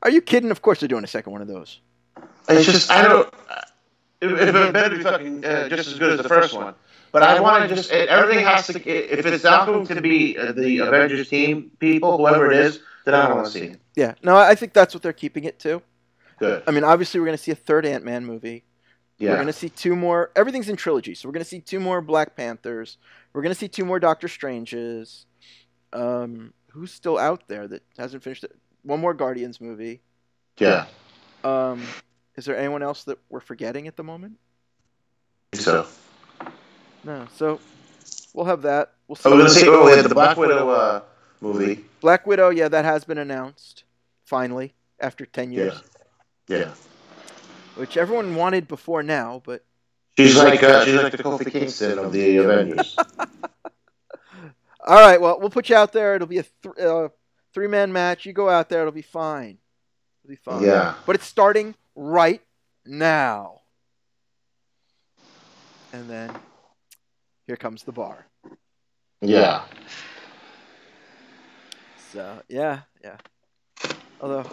Are you kidding? Of course they're doing a second one of those. It's just, I don't... It better be fucking just as good as the first one. But I want to just... Everything has to... If it's not going to be the Avengers team people, whoever it is, then I don't want to see it. Yeah. No, I think that's what they're keeping it to. Good. I mean, obviously we're going to see a third Ant-Man movie. Yeah. We're going to see 2 more... Everything's in trilogy, so we're going to see 2 more Black Panthers. We're going to see 2 more Doctor Stranges. Who's still out there that hasn't finished it? 1 more Guardians movie. Yeah. Is there anyone else that we're forgetting at the moment? I think so. No. So we'll have that. We'll see. We're going to see the Black Widow movie. Black Widow, yeah, that has been announced. Finally, after 10 years. Yeah. Which everyone wanted before now, but... She's like the Kofi Kingston of the Avengers. All right, well, we'll put you out there. It'll be a 3-man match. You go out there. It'll be fine. It'll be fine. Yeah. But it's starting right now. And then here comes the bar. Yeah. So, yeah. Although...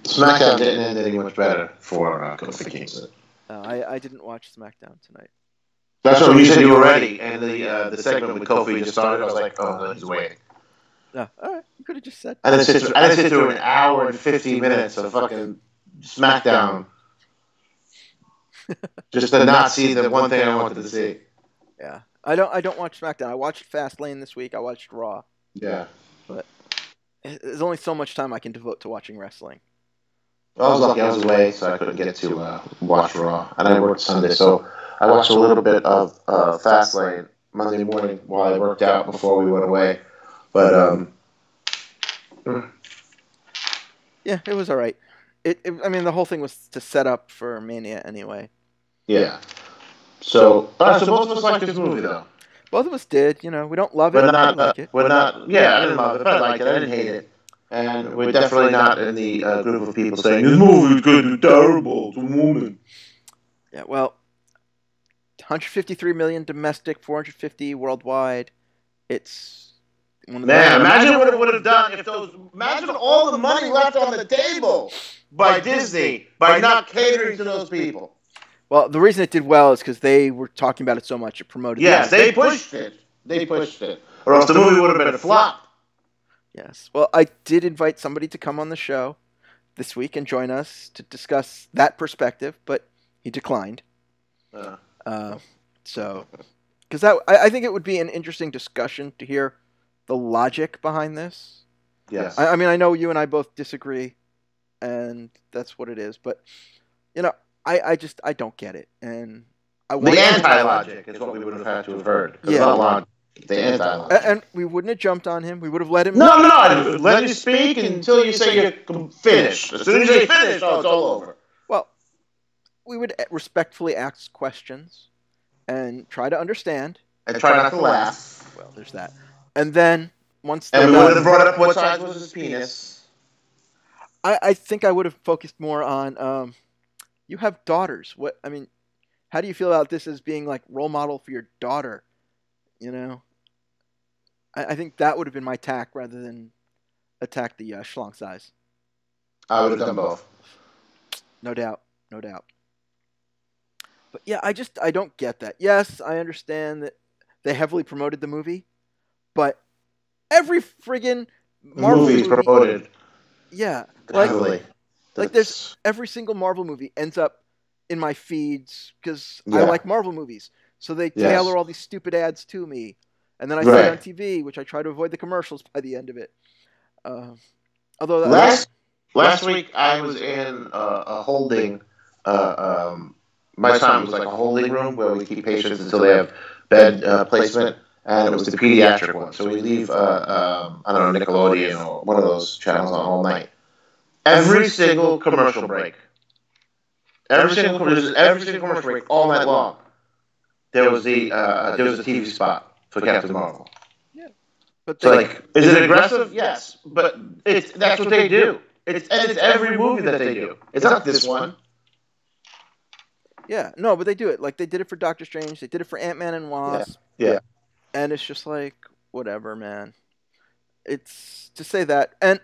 SmackDown didn't end any much better for Kofi Kingston. I didn't watch SmackDown tonight. That's what you said you were ready, and the segment with Kofi just started. I was like, oh, no, he's waiting. No, all right. You could have just said. I didn't sit through an hour and 15 minutes of fucking SmackDown just to not see the one thing I wanted to see. Yeah, I don't watch SmackDown. I watched Fastlane this week. I watched Raw. Yeah, but there's only so much time I can devote to watching wrestling. I was lucky. I was away, so I couldn't get to watch Raw, and I worked Sunday, so I watched a little bit of Fastlane Monday morning while I worked out before we went away. But yeah, it was all right. I mean, the whole thing was to set up for Mania anyway. Yeah. So both of us like this movie, though. Both of us did. We don't love it. But I like it. We're not. Yeah, I didn't love it, but I like it. I didn't hate it. And we're definitely not in the group of people saying this movie is good and terrible. It's a woman. Yeah. Well, 153 million domestic, 450 worldwide. It's one of the man. Imagine what it would have done if imagine all the money left on the table by Disney by not catering to those people. Well, the reason it did well is because they were talking about it so much. It promoted. Yes, they pushed it. Or else the movie would have been a flop. Yes. Well, I did invite somebody to come on the show this week and join us to discuss that perspective, but he declined. So, because I think it would be an interesting discussion to hear the logic behind this. Yes. I mean, I know you and I both disagree, and that's what it is. But I don't get it, and the anti-logic is what we would have had to have heard. Yeah. The anti-logic. And we wouldn't have jumped on him. We would have let him. No. Let him speak until you say you're finished. As soon as you finish, it's all over. Well, we would respectfully ask questions, and try to understand. And try not to laugh. Well, there's that. And then once And they're we done, would have brought up what size was his penis. I think I would have focused more on you have daughters. What I mean, how do you feel about this as being like role model for your daughter? You know, I think that would have been my tack rather than attack the schlong size. I would have done both. No doubt, no doubt. But yeah, I don't get that. Yes, I understand that they heavily promoted the movie, but every friggin' Marvel Movies movie, promoted yeah, heavily. like there's every single Marvel movie ends up in my feeds because I Yeah. like Marvel movies. So they Yes. tailor all these stupid ads to me, and then I see it on TV, which I try to avoid the commercials by the end of it. Although last week I was in a holding. My assignment was like a holding room where we keep patients until they have bed placement, and it was the pediatric one. So we leave I don't know, Nickelodeon or one of those channels on all night. Every single commercial break, every single commercial break all night long. There was a TV spot for Captain Marvel. yeah, but So like, is it aggressive? Yes, but that's what they do. It's every movie that they do. It's not this one. yeah, no, but they do it. Like they did it for Doctor Strange. They did it for Ant-Man and Wasp. Yeah. And it's just like whatever, man. It's to say that, and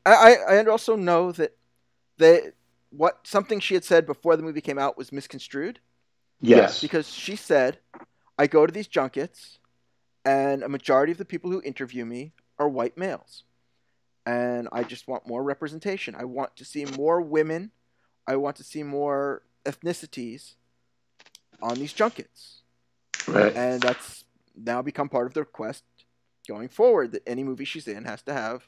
I also know that something she had said before the movie came out was misconstrued. Yes. Because she said, I go to these junkets, and a majority of the people who interview me are white males. And I just want more representation. I want to see more women. I want to see more ethnicities on these junkets. Right. And that's now become part of their quest going forward, that any movie she's in has to have,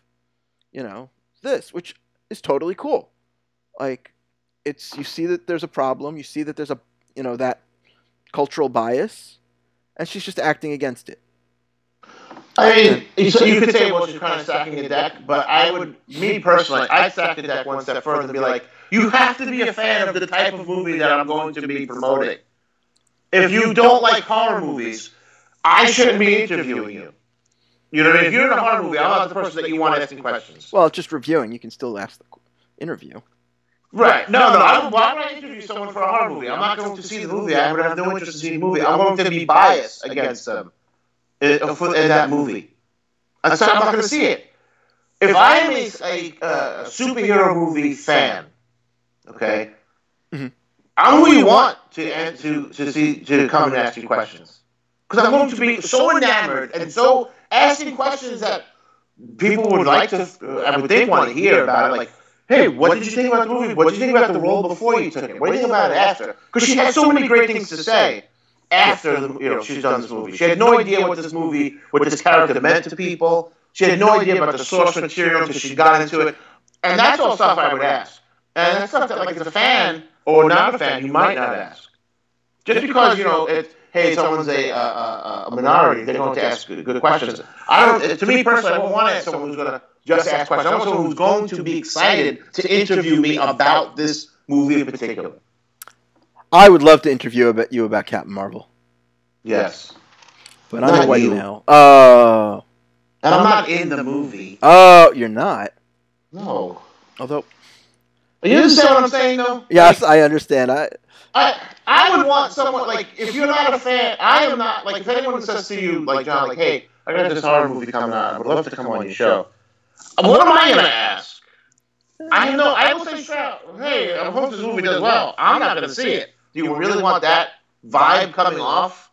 this, which is totally cool. Like, you see that there's a problem. You see that there's that cultural bias, and she's just acting against it. I mean, so you could say, well, she's kind of stacking the deck, but me personally, I'd stack the deck one step further and be like, you have to be a fan of the type of movie that I'm going to be promoting. If you don't like horror movies, I shouldn't be interviewing you. You know what I mean? If you're in a horror movie, I'm not the person that you want asking questions. Well, just reviewing, you can still ask the interview. Right. No. Why would I interview someone for a horror movie? I'm not going to see the movie. I would have no interest in seeing the movie. I'm going to be biased against them in that movie. I'm not going to see it. If I am a superhero movie fan, okay, mm-hmm. I'm who you want to come and ask you questions, because I'm going to be so enamored and so asking questions that people would like to, I would think, want to hear about it. Like, hey, what did you think about the movie? What did you think about the role before you took it? What do you think about it after? Because she had so many great things to say after she's done this movie. She had no idea what this character meant to people. She had no idea about the source material until she got into it. And that's all stuff I would ask. And that's stuff that, like, as a fan or not a fan, you might not ask. Just because, hey, someone's a minority, they're going to ask good questions. To me personally, I don't want to ask someone who's going to just ask questions. I want someone who's going to be excited to interview me about this movie in particular. I would love to interview you about Captain Marvel. Yes. But I'm a white male. Oh. And I'm not in the movie. Oh, you're not? No. Although... You understand what I'm saying, though? Yes, I understand. I would want someone, like, if you're not a fan, I am not, like, if anyone says to you, like, John, like, hey, I got this horror movie coming out, I would love to come on your show. What am I going to ask? I will say straight out, hey, I hope this movie does well. I'm not going to see it. Do you really want that vibe coming off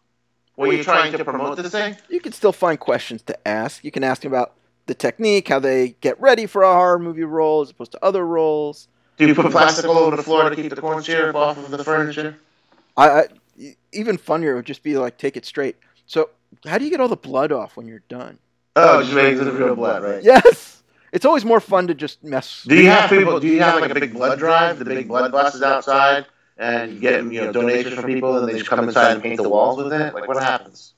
where you're trying to promote this thing? You can still find questions to ask. You can ask them about the technique, how they get ready for a horror movie role as opposed to other roles. Do you put plastic all over the floor to keep the corn syrup off of the furniture? Even funnier would just be like, take it straight. So, how do you get all the blood off when you're done? Oh, just make it the real blood, right? Yes! It's always more fun to just mess. Do you have like a big blood drive, the big blood buses outside, and you get donations from people, and they just come inside and paint the walls with it? Like, what happens?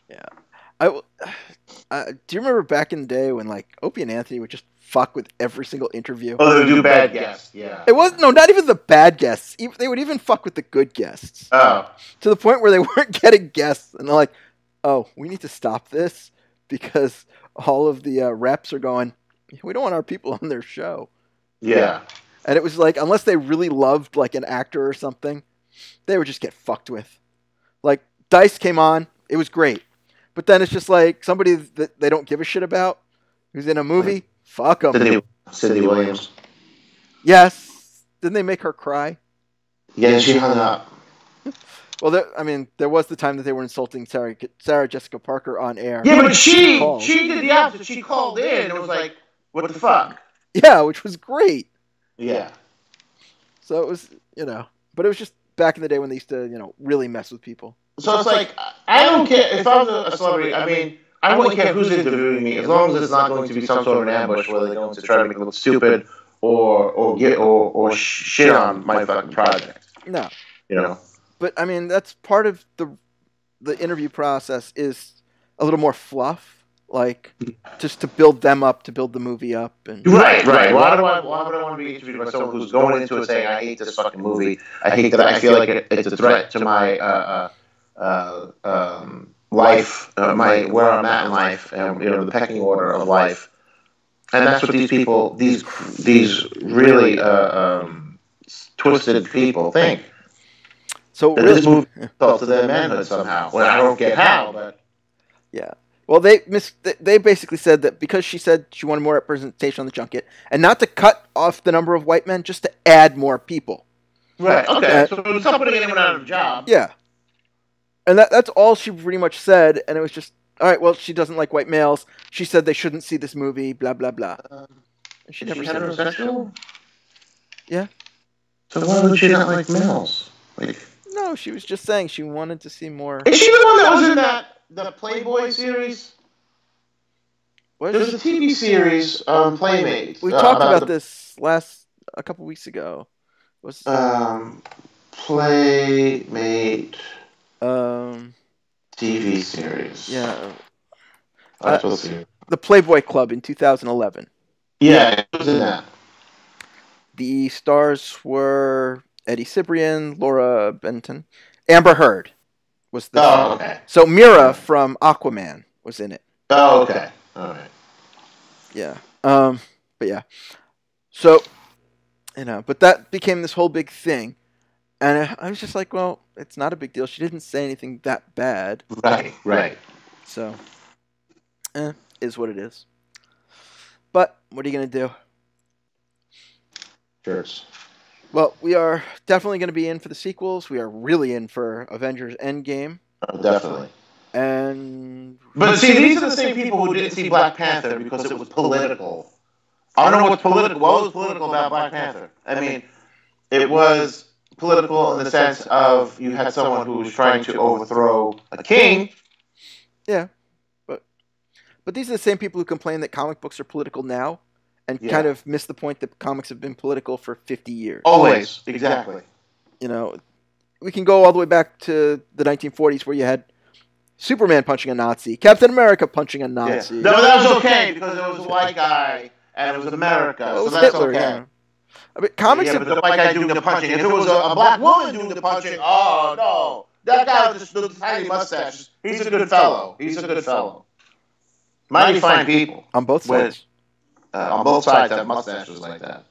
Yeah. Do you remember back in the day when, like, Opie and Anthony would just fuck with every single interview. Oh, they would do bad guests. Yeah. It wasn't. No, not even the bad guests. They would even fuck with the good guests. Oh. To the point where they weren't getting guests, and they're like, "Oh, we need to stop this because all of the reps are going. We don't want our people on their show." Yeah. And it was like, unless they really loved like an actor or something, they would just get fucked with. Like Dice came on, it was great, but then it's just like somebody that they don't give a shit about who's in a movie. Fuck them. Cindy Williams. Yes. Didn't they make her cry? Yeah, she hung up. Well, there was the time that they were insulting Sarah Jessica Parker on air. Yeah, but she did the opposite. She called in and it was like, what the fuck? Yeah, which was great. Yeah. So it was, but it was just back in the day when they used to, really mess with people. So it's like, I don't care. If I was a celebrity, I mean, I wouldn't care who's interviewing me as long as it's not going to be some sort of an ambush where they're going to try to make me look stupid or shit on my fucking project. No. You know? But, I mean, that's part of the interview process is a little more fluff. Like, just to build them up, to build the movie up. And Right. Why would I want to be interviewed by someone who's going into it saying, I hate this fucking movie. I hate that I feel like it's a threat to my life, where I'm at in life, and the pecking order of life. And that's what these people, these really twisted people think. So that this movie fell to their manhood somehow. Well, I don't get how, but yeah. Well, they basically said that because she said she wanted more representation on the junket, and not to cut off the number of white men, just to add more people. Right. Okay. So it's not putting anyone out of a job. Yeah. And that's all she pretty much said, and it was just, all right, well, she doesn't like white males. She said they shouldn't see this movie, blah, blah, blah. She never said heterosexual? Yeah. So why would she not like males? No, she was just saying she wanted to see more. Is she the one that was in the Playboy series? There's a TV series, Playmate. We talked about this a couple weeks ago. Playmate. TV series. Yeah. The Playboy Club in 2011. Yeah, it was in that. The stars were Eddie Cibrian, Laura Benton, Amber Heard was the. Oh, okay. So Mira from Aquaman was in it. Oh, okay. All right. Yeah. But yeah. So, but that became this whole big thing. And I was just like, well, it's not a big deal. She didn't say anything that bad. Right. So, is what it is. But what are you going to do? Shirts. Well, we are definitely going to be in for the sequels. We are really in for Avengers Endgame. Oh, definitely. But see, these are the same people who didn't see Black Panther because it was political. I don't know what's political. What was political about Black Panther? I mean, it was political in the sense of you had someone who was trying to overthrow a king. Yeah, but these are the same people who complain that comic books are political now, and kind of miss the point that comics have been political for 50 years. Always, exactly. We can go all the way back to the 1940s where you had Superman punching a Nazi, Captain America punching a Nazi. Yeah. No, that was okay because it was a white guy and it was America, well, it was so that's Hitler, okay. Yeah. I mean, comics. Yeah, but the white guy doing the punching. If it was a black woman doing the punching, oh no, that guy with the tiny mustache. He's a good fellow. Mighty fine people on both sides. On both sides have mustaches like that.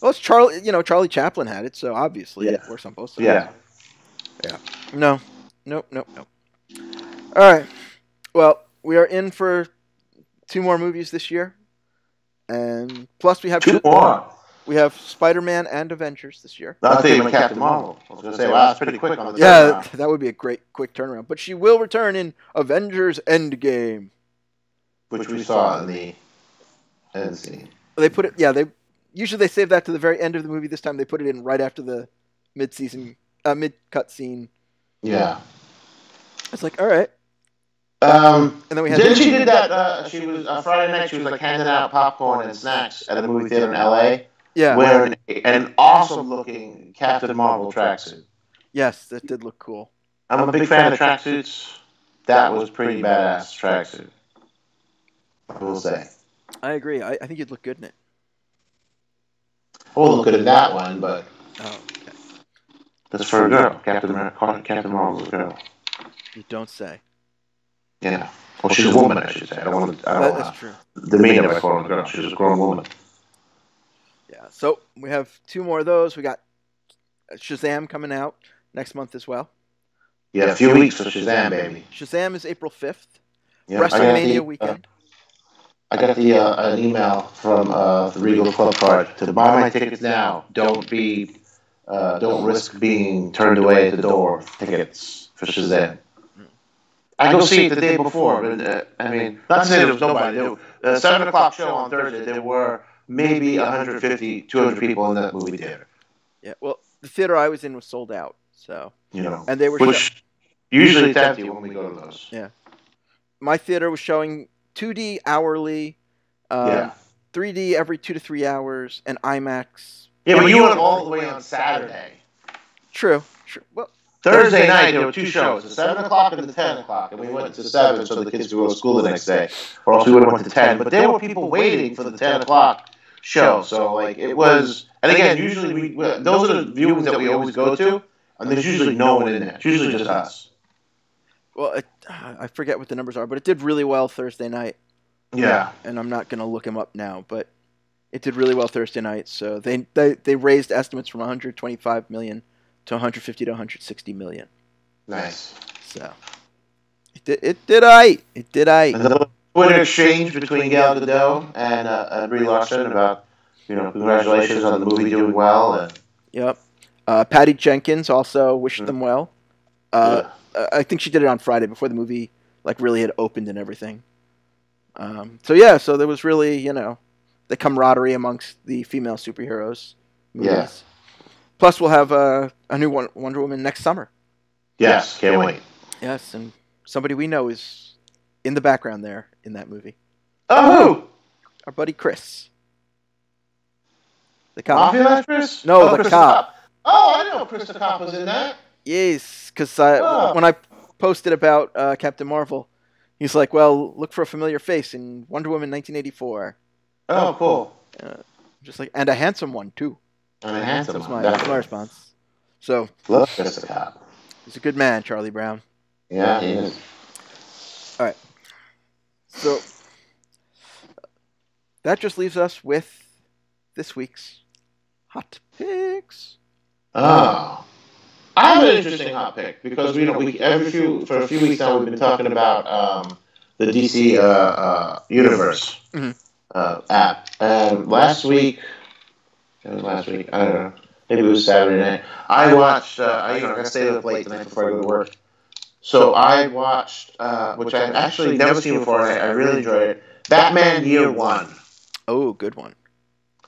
Well, it's Charlie Chaplin had it, so obviously, of course, on both sides. Yeah. No. All right. Well, we are in for 2 more movies this year, and plus we have 2 more. We have Spider-Man and Avengers this year. Not even Captain Marvel. I was going to say, wow, that's pretty quick on the turnaround. Yeah, that would be a great quick turnaround. But she will return in Avengers Endgame, which we saw in the end scene. They put it. Yeah, usually save that to the very end of the movie. This time they put it in right after the mid-cut scene. Yeah. It's like, all right. And then we had. Then she did that. She was Friday night. She was like handing out popcorn and snacks at a movie theater in L.A. Yeah. Wearing an awesome-looking Captain Marvel tracksuit. Yes, that did look cool. I'm a big fan of tracksuits. That was pretty badass tracksuit, I will say. I agree. I think you'd look good in it. I won't look good in that one, but Oh, okay. that's for a girl. Captain Marvel's a girl. You don't say. Yeah. Well, she's a woman, I should say. I don't want to. I don't That's want true. to demean her by calling her a girl. She's a grown woman. Yeah. So we have two more of those. We got Shazam coming out next month as well. Yeah, a few weeks for Shazam, baby. Shazam is April 5th. Yeah, WrestleMania weekend. I got an email from the Regal Club card to buy my tickets now. Don't risk being turned away at the door. Tickets for Shazam. I go see it the day before, but I mean, not to say there was nobody. The 7 o'clock show on Thursday, there were maybe 150, 200 people in that movie theater. Yeah. Well, the theater I was in was sold out. So. You know, And they were which usually it's empty when we go to those. Yeah. My theater was showing 2D hourly, Yeah. 3D every 2 to 3 hours, and IMAX. Yeah, but you went all the way on Saturday. True. Well, Thursday night, there were two shows, the 7 o'clock and the 10 o'clock, and we went to 7 so the kids could go to school the next day, or else we would have went to 10. But there were people waiting for the 10 o'clock show, so like it was. And again, usually those are the viewings that we always go to, and there's usually no one in there. It's usually just us. Well, I forget what the numbers are, but it did really well Thursday night. Yeah. And I'm not going to look them up now, but it did really well Thursday night. So they raised estimates from 125 million to 150 to 160 million. Nice. So it did aight. It did aight. And the Twitter exchange between Gal Gadot and Brie Larson about, congratulations on the movie doing well. And Yep. Patty Jenkins also wished them well. I think she did it on Friday before the movie really had opened and everything. So there was really, the camaraderie amongst the female superheroes movies. Yeah. Plus, we'll have a new Wonder Woman next summer. Yes, can't wait. Yes, and somebody we know is in the background there in that movie. Oh, who? Our buddy Chris. The cop. Mafia Chris? No, the cop. Oh, I know Chris the cop was in that. Yes, because when I posted about Captain Marvel, he's like, well, look for a familiar face in Wonder Woman 1984. Oh, cool. Just like, and a handsome one, too. And a handsome one. That's my response. So, love Chris the cop. He's a good man, Charlie Brown. Yeah, he is. All right. So, that just leaves us with this week's Hot Picks. Oh. I have an interesting hot pick because for a few weeks now we've been talking about the DC Universe app, and last week I don't know, maybe it was Saturday night. I watched. I got to stay up late the night before I go to work, so I watched, which I've actually never seen before. And I really enjoyed it. Batman Year One. Oh, good one.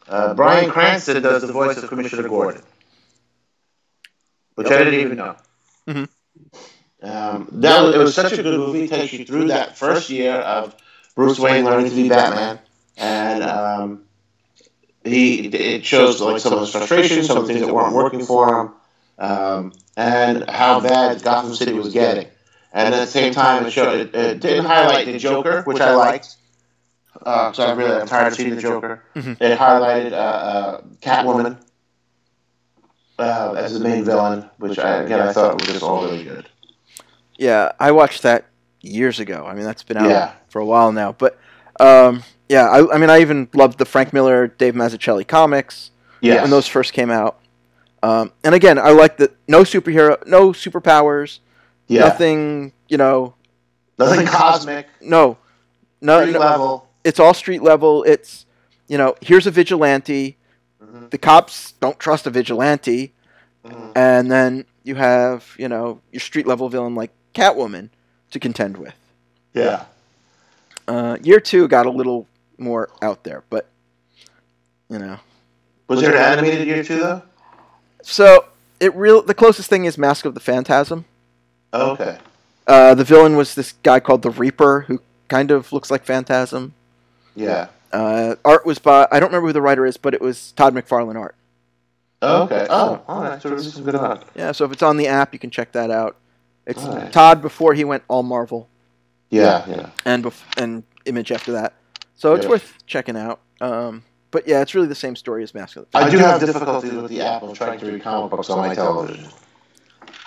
Bryan Cranston does the voice of Commissioner Gordon, which I didn't even know. Mm-hmm. It was such a good movie. It takes you through that first year of Bruce Wayne learning to be Batman, and it shows some of his frustrations, some of the things that weren't working for him, and how bad Gotham City was getting. And at the same time, it didn't highlight the Joker, which I liked. So I'm tired of seeing the Joker. Mm-hmm. It highlighted Catwoman as the main villain, which I thought was just all really good. Yeah, I watched that years ago. I mean, that's been out for a while now. But I even loved the Frank Miller, Dave Mazzucchelli comics when those first came out. And again, I like that no superpowers, nothing, nothing cosmic. No, street level. It's all street level. It's, here's a vigilante. Mm-hmm. The cops don't trust a vigilante. Mm-hmm. And then you have, your street level villain like Catwoman to contend with. Yeah. Year 2 got a little more out there, but, Was there an animated Year 2, though? So, the closest thing is Mask of the Phantasm. Oh, okay. The villain was this guy called the Reaper, who kind of looks like Phantasm. Yeah. Art was by, I don't remember who the writer is, but it was Todd McFarlane art. Oh, okay. So this is some good art. Yeah, so if it's on the app, you can check that out. It's Todd before he went all Marvel. Yeah. And Image after that. So it's worth checking out. But yeah, it's really the same story as Mask of the I do have difficulties with the app of trying to read comic books on my television.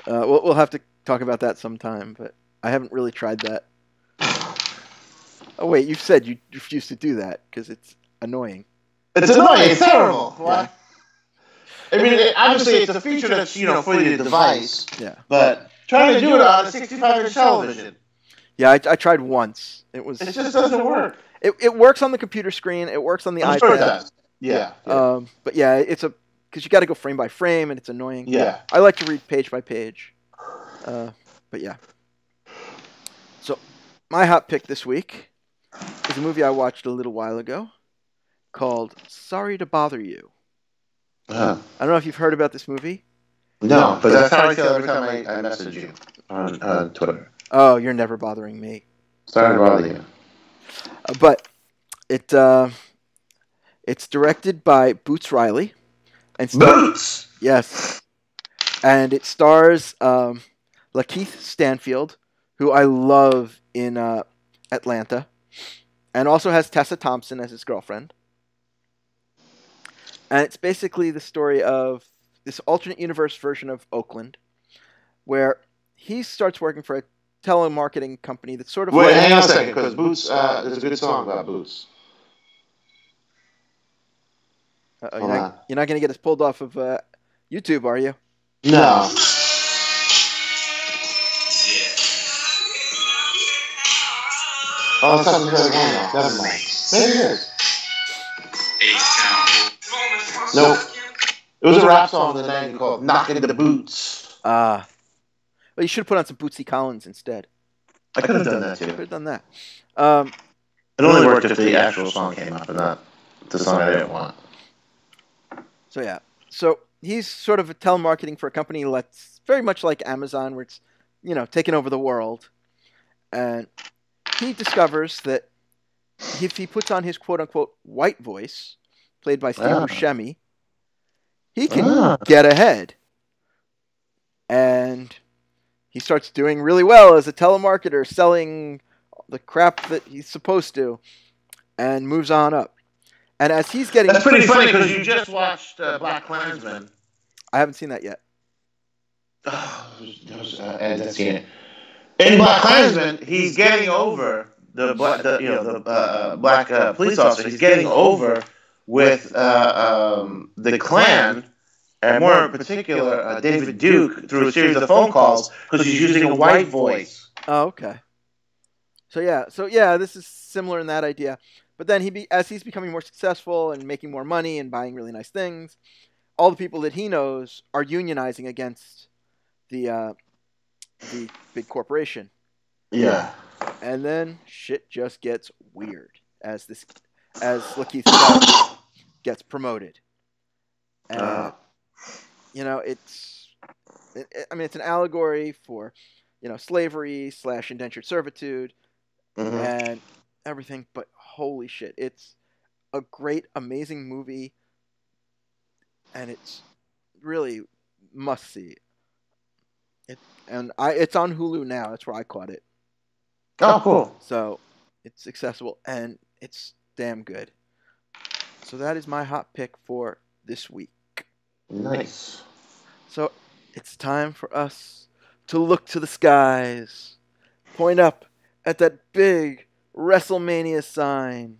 We'll have to talk about that sometime, but I haven't really tried that. Oh wait, you said you refuse to do that because it's annoying. It's annoying. It's terrible. Yeah. I mean, obviously, it's a feature that's for your device. Yeah. But trying to do it on a 65-inch television. Yeah, I tried once. It just doesn't work. It works on the computer screen. It works on the iPad. Sure it does. Yeah. But yeah, because you got to go frame by frame, and it's annoying. Yeah. I like to read page by page. But yeah. So, my hot pick this week is a movie I watched a little while ago called Sorry to Bother You. I don't know if you've heard about this movie. No, but that's how I feel every time I message you on Twitter. Oh, you're never bothering me. Sorry to bother you. But it's directed by Boots Riley. Boots? Yes. And it stars Lakeith Stanfield, who I love in Atlanta, and also has Tessa Thompson as his girlfriend. And it's basically the story of this alternate universe version of Oakland, where he starts working for a telemarketing company that's sort of... Wait, hang on a second, because Boots, there's a good song about Boots. You're not going to get us pulled off of YouTube, are you? No. Oh, it's something really going on. Never mind. Maybe it is. Nope. It was a rap song in the 90s called Knockin' the Boots. Well, you should have put on some Bootsy Collins instead. I could have done that too. Could have done that. It only worked if the actual song came up and not the song I didn't want. So yeah. So he's sort of a telemarketing for a company that's very much like Amazon, where it's, taking over the world. And he discovers that if he puts on his quote-unquote white voice, played by Steve Buscemi, he can get ahead. And he starts doing really well as a telemarketer, selling the crap that he's supposed to, and moves on up. And as he's getting... That's pretty funny, because you just watched Black Klansman. I haven't seen that yet. Ed has seen it. In Black Klansman, he's getting over the black police officer. He's getting over with the Klan, and more in particular, David Duke, through a series of phone calls, because he's using a white voice. Oh, okay. So yeah, this is similar in that idea. But then as he's becoming more successful and making more money and buying really nice things, all the people that he knows are unionizing against the big corporation. Yeah. And then shit just gets weird as Lakeith Stanfield gets promoted. And it's an allegory for slavery / indentured servitude and everything. But holy shit, it's a great, amazing movie, and it's really must see. It's on Hulu now. That's where I caught it. Oh, cool. So it's accessible and it's damn good. So that is my hot pick for this week. Nice. So it's time for us to look to the skies, point up at that big WrestleMania sign,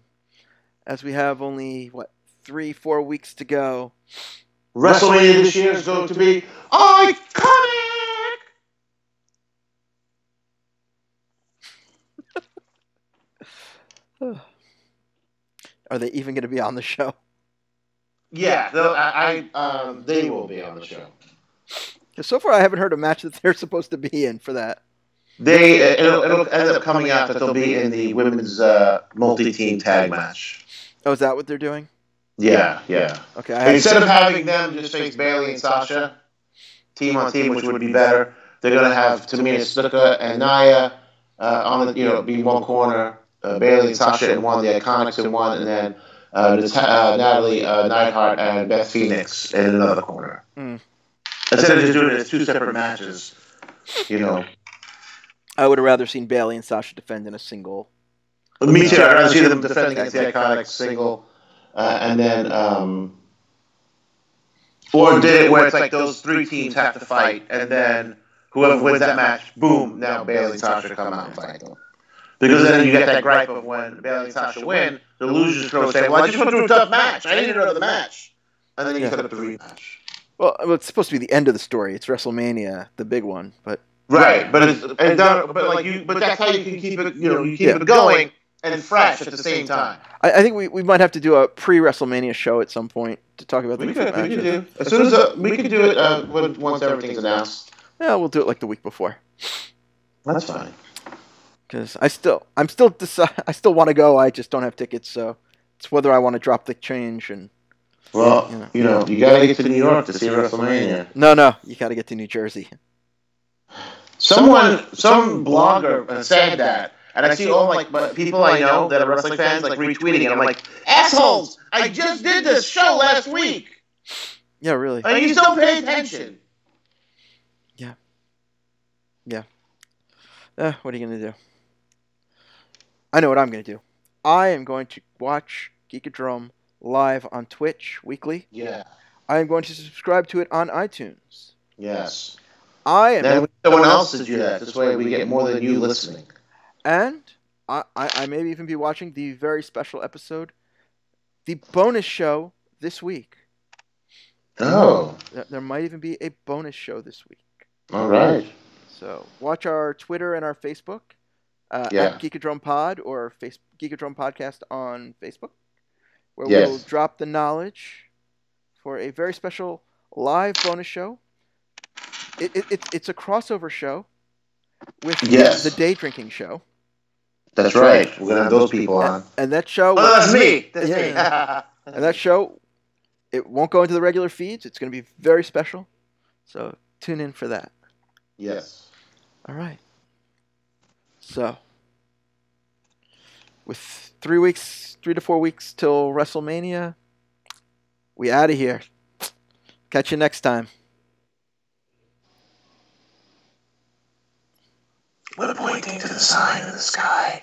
as we have only 3-4 weeks to go. WrestleMania this year is going to be iconic. Are they even going to be on the show? Yeah, they will be on the show. So far, I haven't heard a match that they're supposed to be in for that. It'll end up coming out that they'll be in the women's multi-team tag match. Oh, is that what they're doing? Yeah. Okay. Instead of having them just face Bayley and Sasha, team on team, which would be better, they're going to have Tamina Snuka and Nia on be one corner, Bayley and Sasha in one, the Iconics in one, and then Natalie Neidhart and Beth Phoenix in another corner. Instead of just doing it as two separate matches, I would have rather seen Bayley and Sasha defend in a single Me too. I'd rather see them defending against the iconic single, and then, or did it where it's like those three teams have to fight, and then whoever wins that match, boom, now Bayley and Sasha come out and fight them. Because then you get that gripe of when Bayley and Sasha win, the losers go say, "Well, I just went through a tough match. I needed another match," and then you set up the rematch. Well, it's supposed to be the end of the story. It's WrestleMania, the big one, but right. But that's how you can keep it. You keep it going and fresh at the same time. I think we might have to do a pre-WrestleMania show at some point to talk about the matches. We could do. As soon as we could do it once everything's announced. Yeah, we'll do it like the week before. That's fine. Because I still want to go. I just don't have tickets, so it's whether I want to drop the change and. Well, you gotta get to New York to see WrestleMania. No, you gotta get to New Jersey. Some blogger said that, and I see all people I know that are wrestling fans retweeting it. I'm like, assholes! I just did this show last week. Yeah, really. And you still pay attention. Yeah. What are you gonna do? I know what I'm gonna do. I am going to watch Geekodrome live on Twitch weekly. Yeah. I am going to subscribe to it on iTunes. Yes. Then someone else to do that. This way we get more than you listening. And I may even be watching the very special episode, the bonus show this week. Oh. There might even be a bonus show this week. All right. So watch our Twitter and our Facebook at Geekodrome Pod or Geekodrome Podcast on Facebook, where we'll drop the knowledge for a very special live bonus show. It's a crossover show with the day drinking show. That's right. We're going to have those people on. And that show... Oh, that's me. That's me. And that show, it won't go into the regular feeds. It's going to be very special. So tune in for that. Yes. All right. So, with 3 to 4 weeks till WrestleMania, we out of here. Catch you next time. We're pointing to the sign in the sky.